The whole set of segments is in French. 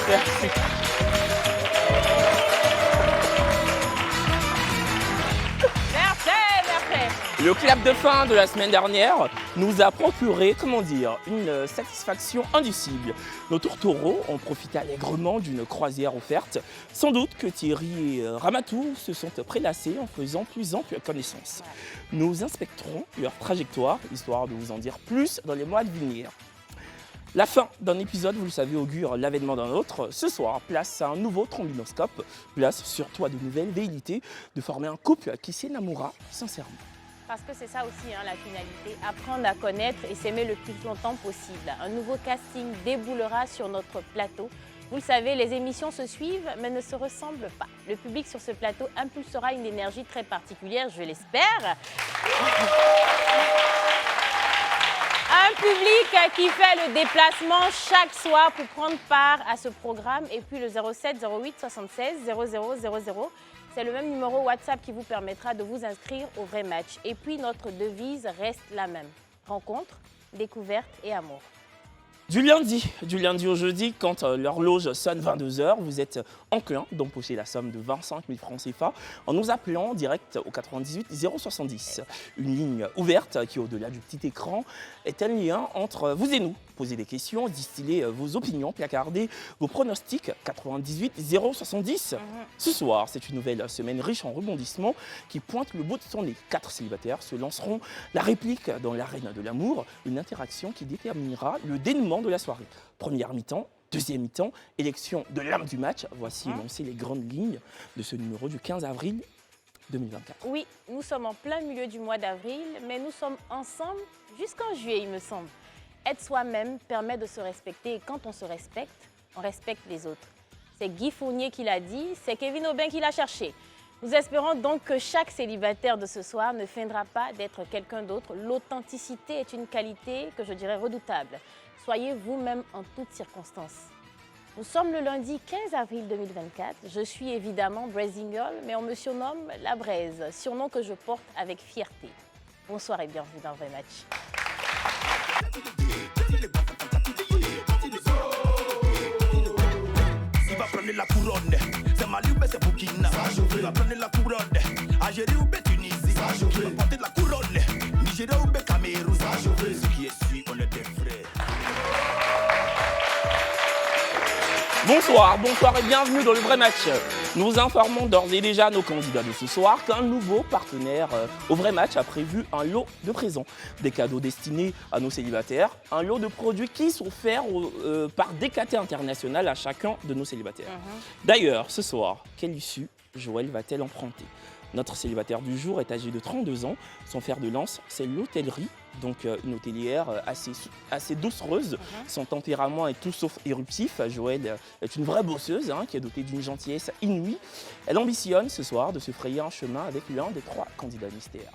Merci. Le clap de fin de la semaine dernière nous a procuré, une satisfaction indicible. Nos tourtereaux ont profité allègrement d'une croisière offerte. Sans doute que Thierry et Ramatou se sont prélassés en faisant plus ample connaissance. Nous inspecterons leur trajectoire, histoire de vous en dire plus dans les mois à venir. La fin d'un épisode, vous le savez, augure l'avènement d'un autre. Ce soir, place à un nouveau trombinoscope. Place surtout à de nouvelles velléités de former un couple qui s'énamourera sincèrement. Parce que c'est ça aussi la finalité, apprendre à connaître et s'aimer le plus longtemps possible. Un nouveau casting déboulera sur notre plateau. Vous le savez, les émissions se suivent mais ne se ressemblent pas. Le public sur ce plateau impulsera une énergie très particulière, je l'espère. Un public qui fait le déplacement chaque soir pour prendre part à ce programme. Et puis le 07 08 76 00 00. C'est le même numéro WhatsApp qui vous permettra de vous inscrire au vrai match. Et puis notre devise reste la même. Rencontre, découverte et amour. Du lundi au jeudi, quand l'horloge sonne 22h, vous êtes enclin d'empocher la somme de 25 000 francs CFA en nous appelant direct au 98 070. Une ligne ouverte qui, au-delà du petit écran, est un lien entre vous et nous. Posez des questions, distillez vos opinions, placardez vos pronostics 98 070. Ce soir, c'est une nouvelle semaine riche en rebondissements qui pointe le bout de son nez. 4 célibataires se lanceront la réplique dans l'arène de l'amour, une interaction qui déterminera le dénouement de la soirée. Première mi-temps, deuxième mi-temps, élection de l'âme du match. Voici énoncées les grandes lignes de ce numéro du 15 avril 2024. Oui, nous sommes en plein milieu du mois d'avril, mais nous sommes ensemble jusqu'en juillet, il me semble. Être soi-même permet de se respecter et quand on se respecte, on respecte les autres. C'est Guy Fournier qui l'a dit, c'est Kevin Aubin qui l'a cherché. Nous espérons donc que chaque célibataire de ce soir ne feindra pas d'être quelqu'un d'autre. L'authenticité est une qualité que je dirais redoutable. Soyez vous-même en toutes circonstances. Nous sommes le lundi 15 avril 2024. Je suis évidemment Brazingueule, mais on me surnomme La Braise, surnom que je porte avec fierté. Bonsoir et bienvenue dans Vrai Match. Prendre la couronne, c'est Mali ou c'est Burkina. Tu vas prendre la couronne, Algérie ou Tunisie. Tu vas porter la couronne, Nigeria ou Cameroun. Ce qui est sûr, on est des frères. Bonsoir et bienvenue dans le vrai match. Nous informons d'ores et déjà nos candidats de ce soir qu'un nouveau partenaire au vrai match a prévu un lot de présents, des cadeaux destinés à nos célibataires, un lot de produits qui sont offerts par DKT International à chacun de nos célibataires. D'ailleurs, ce soir, quelle issue Joël va-t-elle emprunter ? Notre célibataire du jour est âgé de 32 ans. Son fer de lance, c'est l'hôtellerie, donc une hôtelière assez doucereuse. Son tempérament est tout sauf éruptif. Joël est une vraie bosseuse qui est dotée d'une gentillesse inouïe. Elle ambitionne ce soir de se frayer un chemin avec l'un des 3 candidats mystères.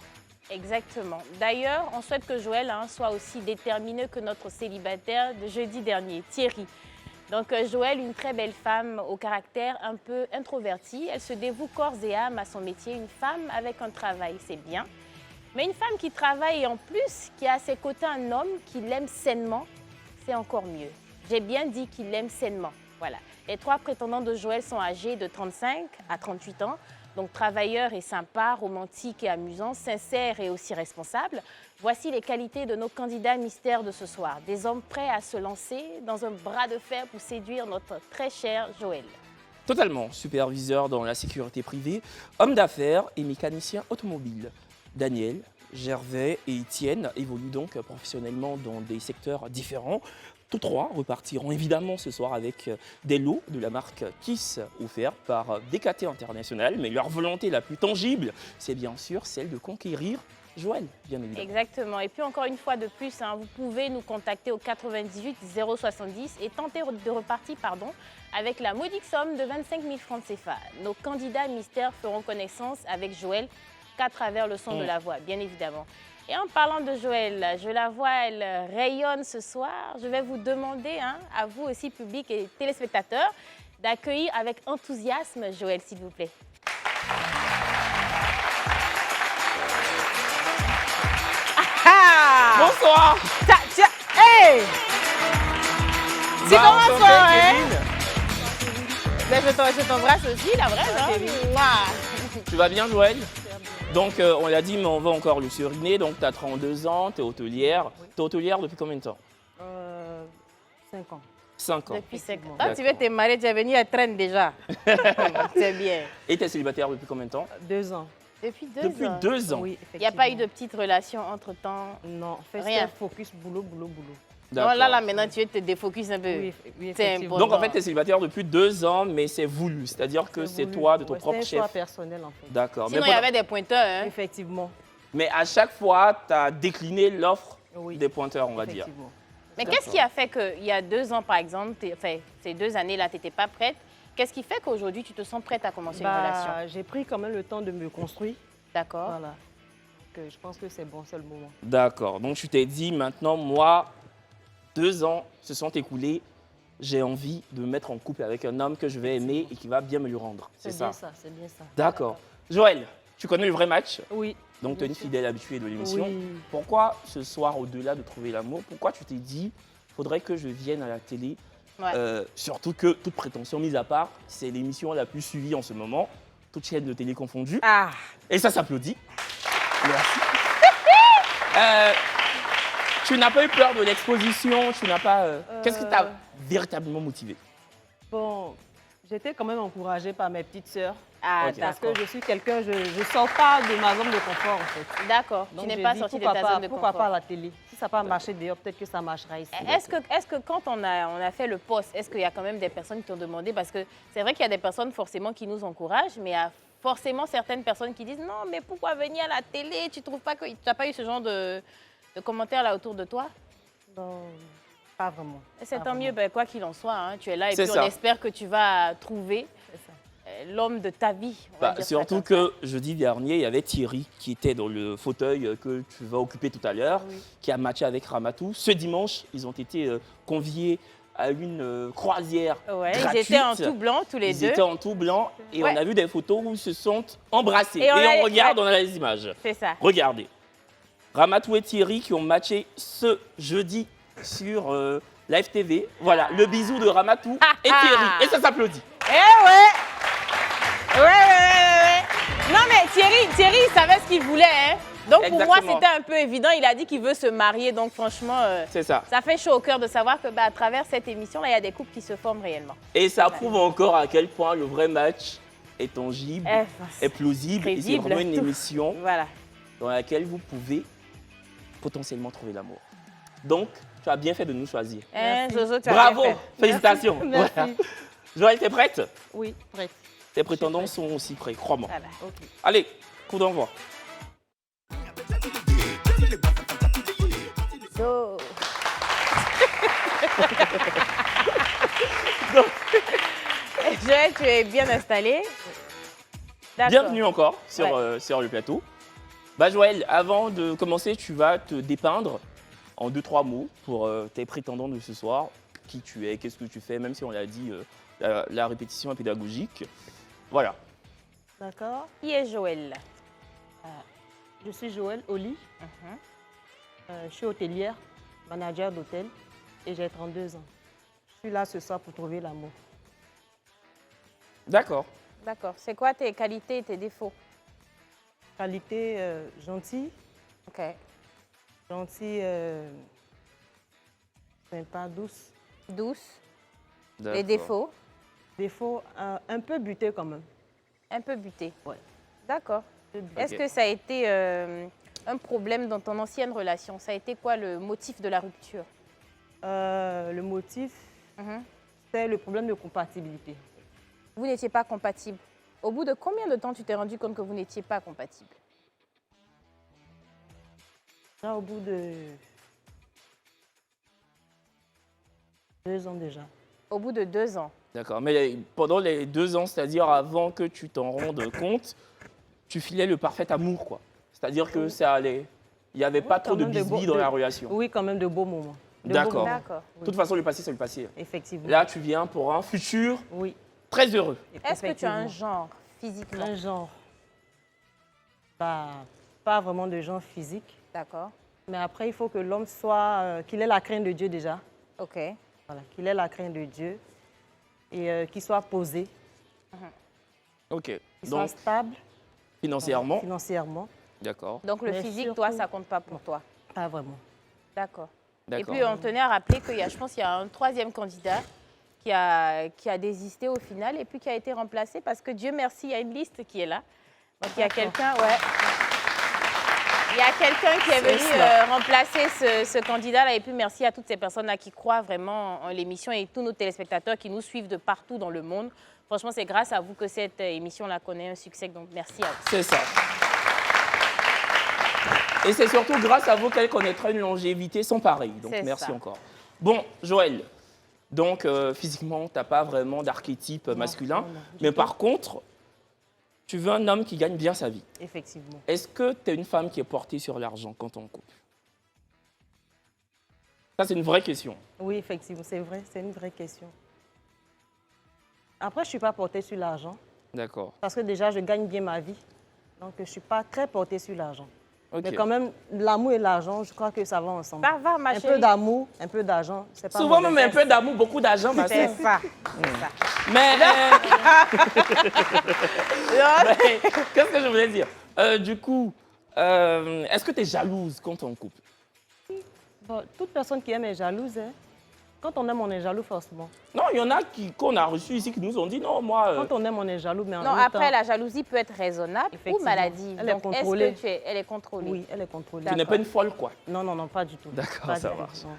Exactement. D'ailleurs, on souhaite que Joël soit aussi déterminé que notre célibataire de jeudi dernier, Thierry. Donc Joël, une très belle femme au caractère un peu introverti. Elle se dévoue corps et âme à son métier. Une femme avec un travail, c'est bien. Mais une femme qui travaille et en plus qui a à ses côtés un homme qui l'aime sainement, c'est encore mieux. J'ai bien dit qu'il l'aime sainement. Voilà. Les 3 prétendants de Joël sont âgés de 35 à 38 ans. Donc travailleurs et sympas, romantiques et amusants, sincères et aussi responsables. Voici les qualités de nos candidats mystères de ce soir. Des hommes prêts à se lancer dans un bras de fer pour séduire notre très cher Joël. Totalement superviseur dans la sécurité privée, homme d'affaires et mécanicien automobile. Daniel, Gervais et Étienne évoluent donc professionnellement dans des secteurs différents. Tous 3 repartiront évidemment ce soir avec des lots de la marque Kiss offerts par DKT International. Mais leur volonté la plus tangible, c'est bien sûr celle de conquérir Joël, bien évidemment. Exactement. Et puis encore une fois de plus, vous pouvez nous contacter au 98 070 et tenter de repartir avec la modique somme de 25 000 francs CFA. Nos candidats mystères feront connaissance avec Joël qu'à travers le son de la voix, bien évidemment. Et en parlant de Joël, je la vois, elle rayonne ce soir. Je vais vous demander, à vous aussi, public et téléspectateurs, d'accueillir avec enthousiasme Joël, s'il vous plaît. Bonsoir. Hey! C'est comment ça, hein? Ben, je t'embrasse aussi, la vraie. Hein. Mouah. Tu vas bien, Joël? Donc, on l'a dit, mais on va encore le suriner. Donc, tu as 32 ans, tu es hôtelière. Oui. Tu es hôtelière depuis combien de temps? 5 ans. 5 ans. Depuis 5 ans. D'accord. Ah, tu veux te marier, tu es venu à traîne déjà. C'est bien. Et tu es célibataire depuis combien de temps? 2 ans. Depuis 2 Depuis ans. 2 ans. Oui, Il n'y a pas eu de petite relation entre-temps. Non, en fait, Rien. c'est focus boulot, boulot, boulot. Non, là, maintenant, tu veux te défocus un peu. Oui, oui, C'est effectivement. important. Donc, en fait, tu es célibataire depuis 2 ans, mais c'est voulu. C'est-à-dire que c'est voulu. toi, de ton Ouais, propre c'est un choix chef. personnel, en fait. D'accord. Sinon, Mais, il y pendant- avait des pointeurs. Hein. Effectivement. mais à chaque fois, tu as décliné l'offre Oui. des pointeurs, on va dire. Effectivement. Mais qu'est-ce qui a fait qu'il y a 2 ans, par exemple, enfin, ces 2 années-là, tu n'étais pas prête? Qu'est-ce qui fait qu'aujourd'hui, tu te sens prête à commencer une relation? J'ai pris quand même le temps de me construire. D'accord. Voilà. Donc, je pense que c'est bon, c'est le moment. D'accord. Donc, tu t'es dit, maintenant, moi, 2 ans se sont écoulés. J'ai envie de me mettre en couple avec un homme que je vais aimer et qui va bien me le rendre. C'est C'est bien ça? ça, c'est bien ça. D'accord. Joël, tu connais le vrai match? Oui. Donc, tu es une Bien sûr. fidèle habituée de l'émission. Oui. Pourquoi ce soir, au-delà de trouver l'amour, pourquoi tu t'es dit, faudrait que je vienne à la télé? Ouais. Surtout que, toute prétention mise à part, c'est l'émission la plus suivie en ce moment, toute chaîne de télé confondue. Ah, Et ça s'applaudit. Merci. Tu n'as pas eu peur de l'exposition, tu n'as pas... Qu'est-ce qui t'a véritablement motivé? bon, j'étais quand même encouragée par mes petites sœurs. Ah, Ok. Parce d'accord. que je suis quelqu'un, je ne sors pas de ma zone de confort, en fait. D'accord. Tu Donc, n'es je pas dis, sortie de pourquoi ta pas, zone de pourquoi confort. pas à la télé? Si ça n'a pas marché dehors, peut-être que ça marchera ici. Est-ce que quand on a fait le poste, est-ce qu'il y a quand même des personnes qui t'ont demandé? Parce que c'est vrai qu'il y a des personnes forcément qui nous encouragent, mais il y a forcément certaines personnes qui disent non, mais pourquoi venir à la télé? Tu trouves pas que tu n'as pas eu ce genre de commentaires là autour de toi? Non, pas vraiment. Et c'est Pas tant vraiment. mieux, ben, quoi qu'il en soit, hein, tu es là et C'est puis ça. on espère que tu vas trouver C'est ça. l'homme de ta vie. on va Bah, dire ça surtout comme ça. que jeudi dernier, il y avait Thierry qui était dans le fauteuil que tu vas occuper tout à l'heure, Oui. qui a matché avec Ramatou. Ce dimanche, ils ont été conviés à une croisière Ouais, gratuite. ils étaient en tout blanc tous les Ils deux. étaient en tout blanc et Ouais. on a vu des photos où ils se sont embrassés. Et Et on a- on regarde, ouais. on a les images. C'est ça. Regardez. Ramatou et Thierry qui ont matché ce jeudi sur Live TV. Voilà, le bisou de Ramatou et Thierry. Et ça s'applaudit. Eh ouais. Ouais. Non mais Thierry, il savait ce qu'il voulait. Hein. Donc pour moi, Exactement. c'était un peu évident. Il a dit qu'il veut se marier. Donc franchement, C'est ça. ça fait chaud au cœur de savoir que à travers cette émission-là, il y a des couples qui se forment réellement. Et ça prouve encore à quel point le vrai match est tangible, est plausible. Et c'est crédible, vraiment une tout. émission Voilà. dans laquelle vous pouvez potentiellement trouver l'amour. Donc, tu as bien fait de nous choisir. Hein, Jojo, tu as Bravo, bien fait. félicitations. Merci. Voilà. Joël, t'es prête? Oui, prête. Tes prétendants sont aussi prêts, crois-moi. Voilà. Ok. Allez, coup d'envoi. So. Joël, tu es bien installé. D'accord. Bienvenue encore sur, Ouais. sur le plateau. Bah Joël, avant de commencer, tu vas te dépeindre en 2-3 mots pour tes prétendants de ce soir. Qui tu es, qu'est-ce que tu fais, même si on l'a dit, la répétition est pédagogique. Voilà. D'accord. Qui est Joël? Je suis Joël Oli. Je suis hôtelière, manager d'hôtel et j'ai 32 ans. Je suis là ce soir pour trouver l'amour. D'accord. D'accord. C'est quoi tes qualités et tes défauts? Qualité gentille, Ok. gentille, sympa, douce. Douce. D'accord. Les défauts? Défaut, un peu buté quand même. Un peu buté. Ouais. D'accord. Est-ce Ok. que ça a été un problème dans ton ancienne relation? Ça a été quoi le motif de la rupture? Le motif, c'est le problème de compatibilité. Vous n'étiez pas compatible. Au bout de combien de temps tu t'es rendu compte que vous n'étiez pas compatible? Là, au bout de 2 ans déjà. Au bout de 2 ans. D'accord. Mais pendant les 2 ans, c'est-à-dire avant que tu t'en rendes compte, tu filais le parfait amour, quoi. C'est-à-dire que ça allait. Il n'y avait pas trop quand de même de bisbis beaux- dans la de- relation. Oui, quand même de beaux moments. De beaux D'accord. moments. D'accord. De toute façon, le passé, c'est le passé. Effectivement. Là, tu viens pour un futur Oui. très heureux. Est-ce que tu as un effectivement. genre physiquement? Un genre. Pas vraiment de genre physique. D'accord. Mais après, il faut que l'homme soit, qu'il ait la crainte de Dieu déjà. Ok. Voilà, qu'il ait la crainte de Dieu et qu'il soit posé. Ok. Qui soit Donc, stable financièrement, financièrement. d'accord. Donc le Mais physique, toi, surtout- ça compte pas pour toi. Pas vraiment. D'accord. Et D'accord. puis on tenait à rappeler qu'il y a, je pense, qu'il y a un troisième candidat qui a désisté au final et puis qui a été remplacé parce que Dieu merci, il y a une liste qui est là. Donc il y a quelqu'un, ouais. Il y a quelqu'un qui est venu remplacer ce candidat-là. Et puis merci à toutes ces personnes-là qui croient vraiment en l'émission et tous nos téléspectateurs qui nous suivent de partout dans le monde. Franchement, c'est grâce à vous que cette émission-là connaît un succès. Donc merci à vous. C'est ça. Et c'est surtout grâce à vous qu'elle connaîtra une longévité sans pareil. Donc C'est merci ça. encore. Bon, Joël, donc physiquement, tu n'as pas vraiment d'archétype masculin. non, Mais par contre, tu veux un homme qui gagne bien sa vie. Effectivement. Est-ce que tu es une femme qui est portée sur l'argent quand on couple? Ça, c'est une vraie question. Oui, effectivement, c'est vrai, c'est une vraie question. Après, je ne suis pas portée sur l'argent D'accord. parce que déjà, je gagne bien ma vie. Donc, je ne suis pas très portée sur l'argent. Ok. Mais quand même, l'amour et l'argent, je crois que ça va ensemble. Ça va, ma Un peu chérie. d'amour, un peu d'argent, c'est pas Souvent, mauvais. même un peu d'amour, beaucoup d'argent, ma C'est sœur. ça. Mais, mais, qu'est-ce que je voulais dire? Du coup, est-ce que tu es jalouse quand on couple? Bon, toute personne qui aime est jalouse. Hein. Quand on aime, on est jaloux forcément. Non, il y en a qu'on a reçus ici qui nous ont dit non, moi. Quand on aime, on est jaloux, mais en Non, même après, temps, la jalousie peut être raisonnable ou Effectivement. maladie. Elle est Donc, contrôlée. est-ce que elle est contrôlée? oui, elle est contrôlée. Tu n'es pas une folle, quoi. Non, non, non, pas du tout. D'accord, Pas ça du tout, marche. non.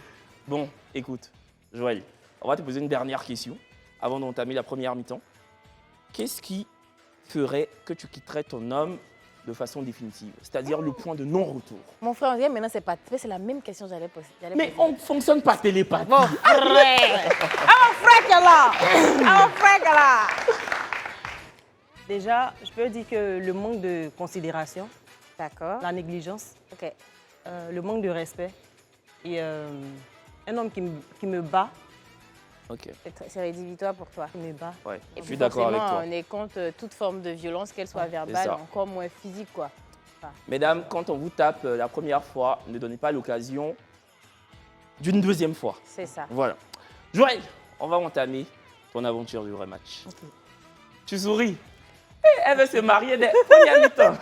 Bon, écoute, Joël, on va te poser une dernière question avant d'entamer la première mi-temps. Qu'est-ce qui ferait que tu quitterais ton homme de façon définitive? C'est-à-dire le point de non-retour. Mon frère, on dirait maintenant, c'est la même question que j'allais poser. Mais on ne fonctionne pas télépathie. Mon frère! Ah, mon frère qui est là! Ah, mon frère qui est là! Déjà, je peux dire que le manque de considération, D'accord. la négligence, Ok. le manque de respect et un homme qui me bat, Ok, C'est rédhibitoire pour toi. qui me bat. ouais, Et je puis suis d'accord avec forcément, toi. on est contre toute forme de violence, qu'elle soit verbale, ça. encore moins physique, quoi. Mesdames, quand on vous tape la première fois, ne donnez pas l'occasion d'une deuxième fois. C'est ça. Voilà. Joël, on va entamer ton aventure du vrai match. Ok. Tu souris. Elle veut se marier dès première mi-temps.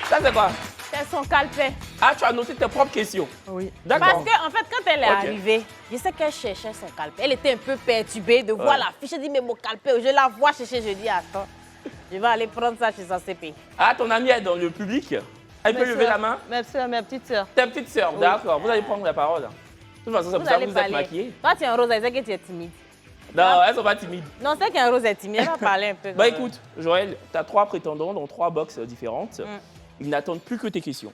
Ça, c'est quoi? C'est son calepin. Ah, tu as noté tes propres questions. Oui. Parce D'accord. qu'en fait, quand elle est Ok. arrivée, je sais qu'elle cherchait son calepin. Elle était un peu perturbée de voir Ouais. la fiche. Elle dit, mais mon calepin, je la vois chercher. Je dis, attends, je vais aller prendre ça chez sa CP. Ah, ton amie est dans le public. Elle peut Mes lever sœurs- la main. Mes soeurs, mes petites sœurs. Ta petite sœur, d'accord. Vous allez prendre la parole. De toute façon, c'est pour ça que vous êtes maquillés. Toi, tu es un rose, elle sait que tu es timide. Non, elles sont pas timides. Non, c'est qu'un rose est timide. Elle va parler un peu. Bah écoute, Joël, tu as 3 prétendants dans 3 boxes différentes. Ils n'attendent plus que tes questions.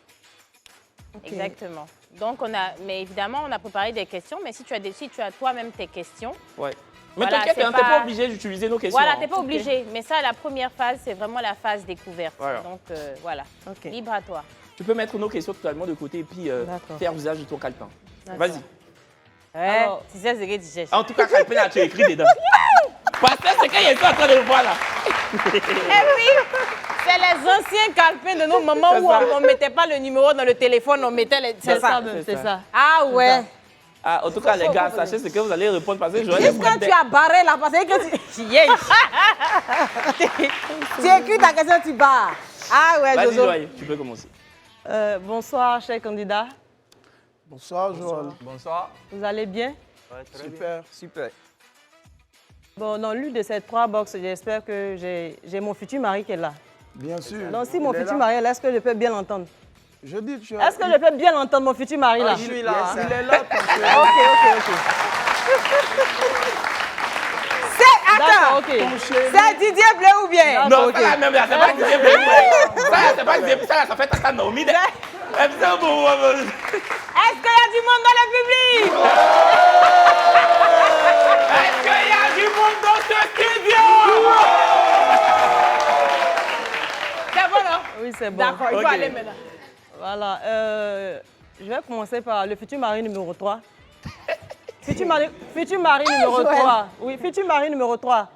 Exactement. Donc, mais évidemment, on a préparé des questions. Mais si tu as toi-même tes questions, Ouais. Mais Voilà, t'inquiète, c'est hein, t'es pas- pas obligé d'utiliser nos questions. voilà, hein. t'es pas obligé. Mais ça, la première phase, c'est vraiment la phase découverte. Voilà. Donc, voilà. Ok. Libre à toi. Tu peux mettre nos questions totalement de côté et puis D'accord. faire usage de ton calepin. D'accord. Vas-y. Ouais, Alors- tu sais ce que tu cherches. En tout cas, calepin, là, tu as écrit dedans. Parce que c'est quand ils sont en train de le voir là. Eh oui, c'est les anciens calepins de nos mamans C'est où ça. on ne mettait pas le numéro dans le téléphone, on mettait les... C'est ça, c'est c'est ça. ça. Ah ouais. Ah, en tout cas, les gars, sachez ce que vous allez répondre parce que Joël est Juste quand tu as barré là, parce que tu... Yeah. Tu écris ta question, tu barres. Ah ouais, Vas-y, Jojo. Joël, tu peux commencer. Bonsoir, chers candidats. Bonsoir, Joël. Bonsoir. Vous allez bien? Super. Super. Bon, dans l'une de ces 3 boxes, j'espère que j'ai mon futur mari qui est là. Bien sûr. Donc, si mon Il est futur là. mari est là, est-ce que je peux bien l'entendre? Je dis, tu Est-ce que je peux bien l'entendre, mon futur mari là? Je suis là. Il est là parce que Ok. D'accord, ok. ton chéri, C'est Didier Blé ou bien? Non, ok. ça là même là, c'est pas Didier Blé. Ça là, c'est pas Didier Blé. Ça là, ça fait Tata Naomi. Eh, putain, bon, Est-ce qu'il y a du monde dans le public? est-ce qu'il y a du monde dans ce studio? C'est bon, non? Oui, c'est bon. D'accord, il faut Ok. aller maintenant. Voilà. Je vais commencer par le futur mari numéro 3. Futur mari numéro Joël. 3. Oui, futur mari numéro 3.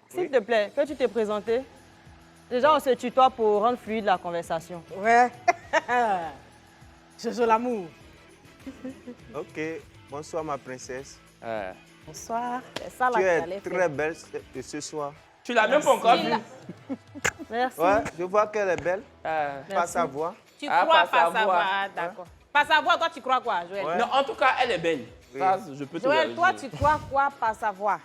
S'il te plaît, peux-tu te présenter? Déjà, on se tutoie pour rendre fluide la conversation. Ouais. Jojo l'amour. Ok, bonsoir ma princesse. Bonsoir. C'est ça là Tu qu'il es fallait faire. très belle ce soir. Tu l'as même pas encore Il vu. l'a- Merci. Ouais, je vois qu'elle est belle, pas Merci. sa voix. Tu Ah, crois pas pas sa sa voix. voix, ah, d'accord. Pas sa voix, toi tu crois quoi, Joël? Ouais. Non, en tout cas, elle est belle. Oui. Ça, je peux te Joël, le toi dire. tu crois quoi par sa voix?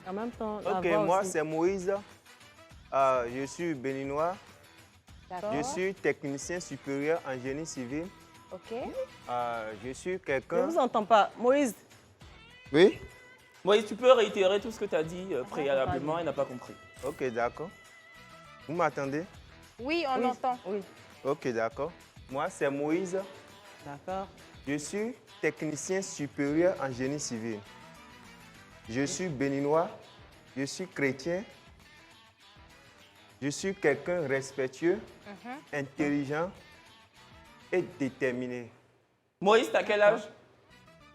En même temps, la Ok, voix moi aussi. c'est Moïse. Je suis béninois. D'accord. Je suis technicien supérieur en génie civil. Ok. Je suis Je quelqu'un. ne vous entends pas. Moïse, Oui? Moïse, tu peux réitérer tout ce que tu as dit préalablement, elle n'a pas compris. Ok, d'accord. Vous m'attendez? Oui, on entend. oui. Ok, d'accord. Moi c'est Moïse. D'accord. Je suis technicien supérieur en génie civil. Je suis béninois, je suis chrétien, je suis quelqu'un respectueux, intelligent et déterminé. Moïse, t'as quel âge?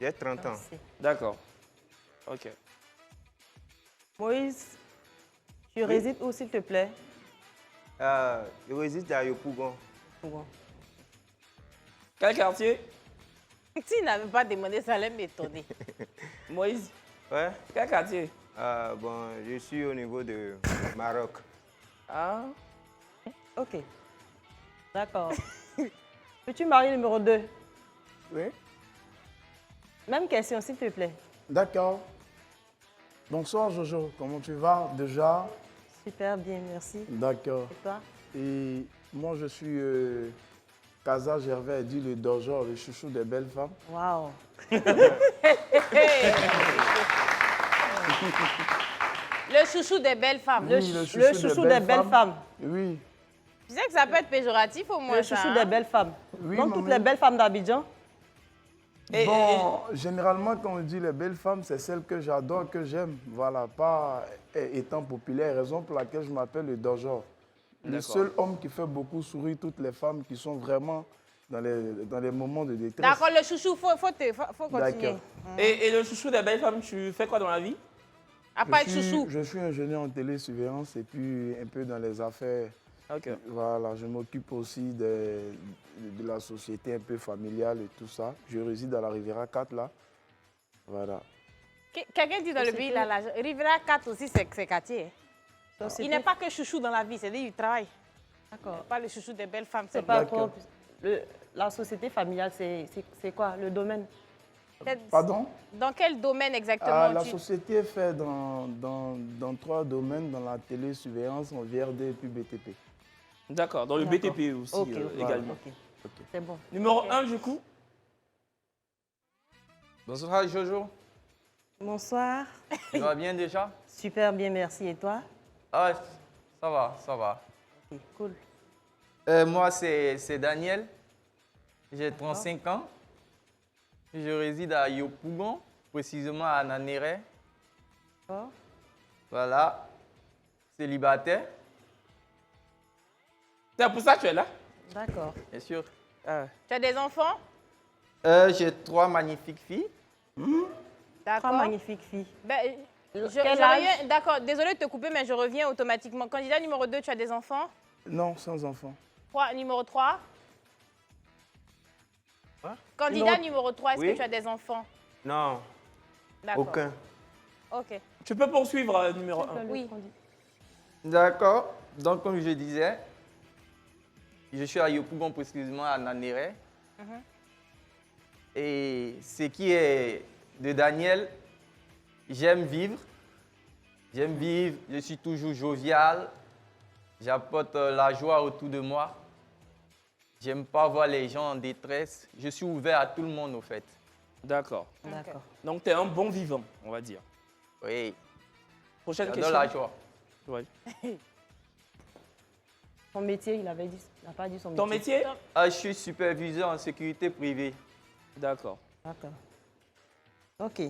J'ai 30 ans. Merci. D'accord. Ok. Moïse, tu résides où, s'il te plaît? Je réside à Yopougon. Bon. Quel quartier? S'il n'avait pas demandé, ça allait m'étonner. Moïse, Ouais. quel quartier? Bon, je suis au niveau de Maroc. Ah. Ok. D'accord. Peux-tu marier numéro 2? Oui. Même question, s'il te plaît. D'accord. Bonsoir Jojo, comment tu vas déjà? Super bien, merci. D'accord. Et toi? Et moi je suis Kaza Gervais, dit le Dojor, le chouchou des belles femmes. Waouh. Le chouchou des belles femmes. Oui, Le chouchou des belles femmes. Oui. Tu sais que ça peut être péjoratif au moins. Le ça, chouchou hein? des belles femmes. Oui, Donc, toutes maman. les belles femmes d'Abidjan? Bon, généralement, quand on dit les belles femmes, c'est celles que j'adore, que j'aime. Voilà, pas étant populaire, raison pour laquelle je m'appelle le Dojor. Le D'accord. seul homme qui fait beaucoup sourire toutes les femmes qui sont vraiment dans les moments de détresse. D'accord, le chouchou, faut continuer. D'accord. Et le chouchou des belles femmes, tu fais quoi dans la vie? À part être chouchou. Je suis ingénieur en télésurveillance et puis un peu dans les affaires. Ok. Voilà, je m'occupe aussi de la société un peu familiale et tout ça. Je réside à la Riviera 4 là. Voilà. Quelqu'un dit dans le pays, là, Rivera 4 aussi, c'est quartier. Société- Il n'est pas que chouchou dans la vie, c'est-à-dire qu'il travaille. D'accord. Pas le chouchou des belles femmes. C'est pas D'accord. propre. La société familiale, c'est quoi? Le domaine? Pardon? Dans quel domaine exactement La tu- société est faite dans 3 domaines, dans la télésurveillance, en VRD et puis BTP. D'accord, dans le D'accord. BTP aussi Ok, également. ok. C'est bon. Numéro 1 du coup? Bonsoir Jojo, Bonsoir. tu vas bien déjà? Super bien, merci. Et toi? Ah, ça va, ça va. Ok, cool. Moi, c'est Daniel, j'ai 35 ans. Je réside à Yopougon, précisément à Nanéré. D'accord. Voilà, célibataire, C'est pour ça que tu es là? D'accord. bien sûr. Tu as des enfants? J'ai 3 magnifiques filles. Trois D'accord. magnifiques filles. Ben, je Quel âge? reviens, d'accord, désolé de te couper, mais je reviens automatiquement. Candidat numéro 2, tu as des enfants? Non, sans enfant. Numéro 3? Quoi? Candidat numéro 3, est-ce Oui. que tu as des enfants? Non, D'accord. aucun. Ok. Tu peux poursuivre numéro 1. Oui. D'accord, donc comme je disais, je suis à Yopougon, précisément à Nanéré. Et ce qui est de Daniel, j'aime vivre. J'aime vivre, je suis toujours jovial. J'apporte la joie autour de moi. J'aime pas voir les gens en détresse. Je suis ouvert à tout le monde, au fait. D'accord. D'accord. Donc tu es un bon vivant, on va dire. Oui, Prochaine j'adore question. la joie. Ouais. Son métier, il n'a pas dit son métier. Ton métier? Ah, je suis superviseur en sécurité privée. D'accord. D'accord. Ok.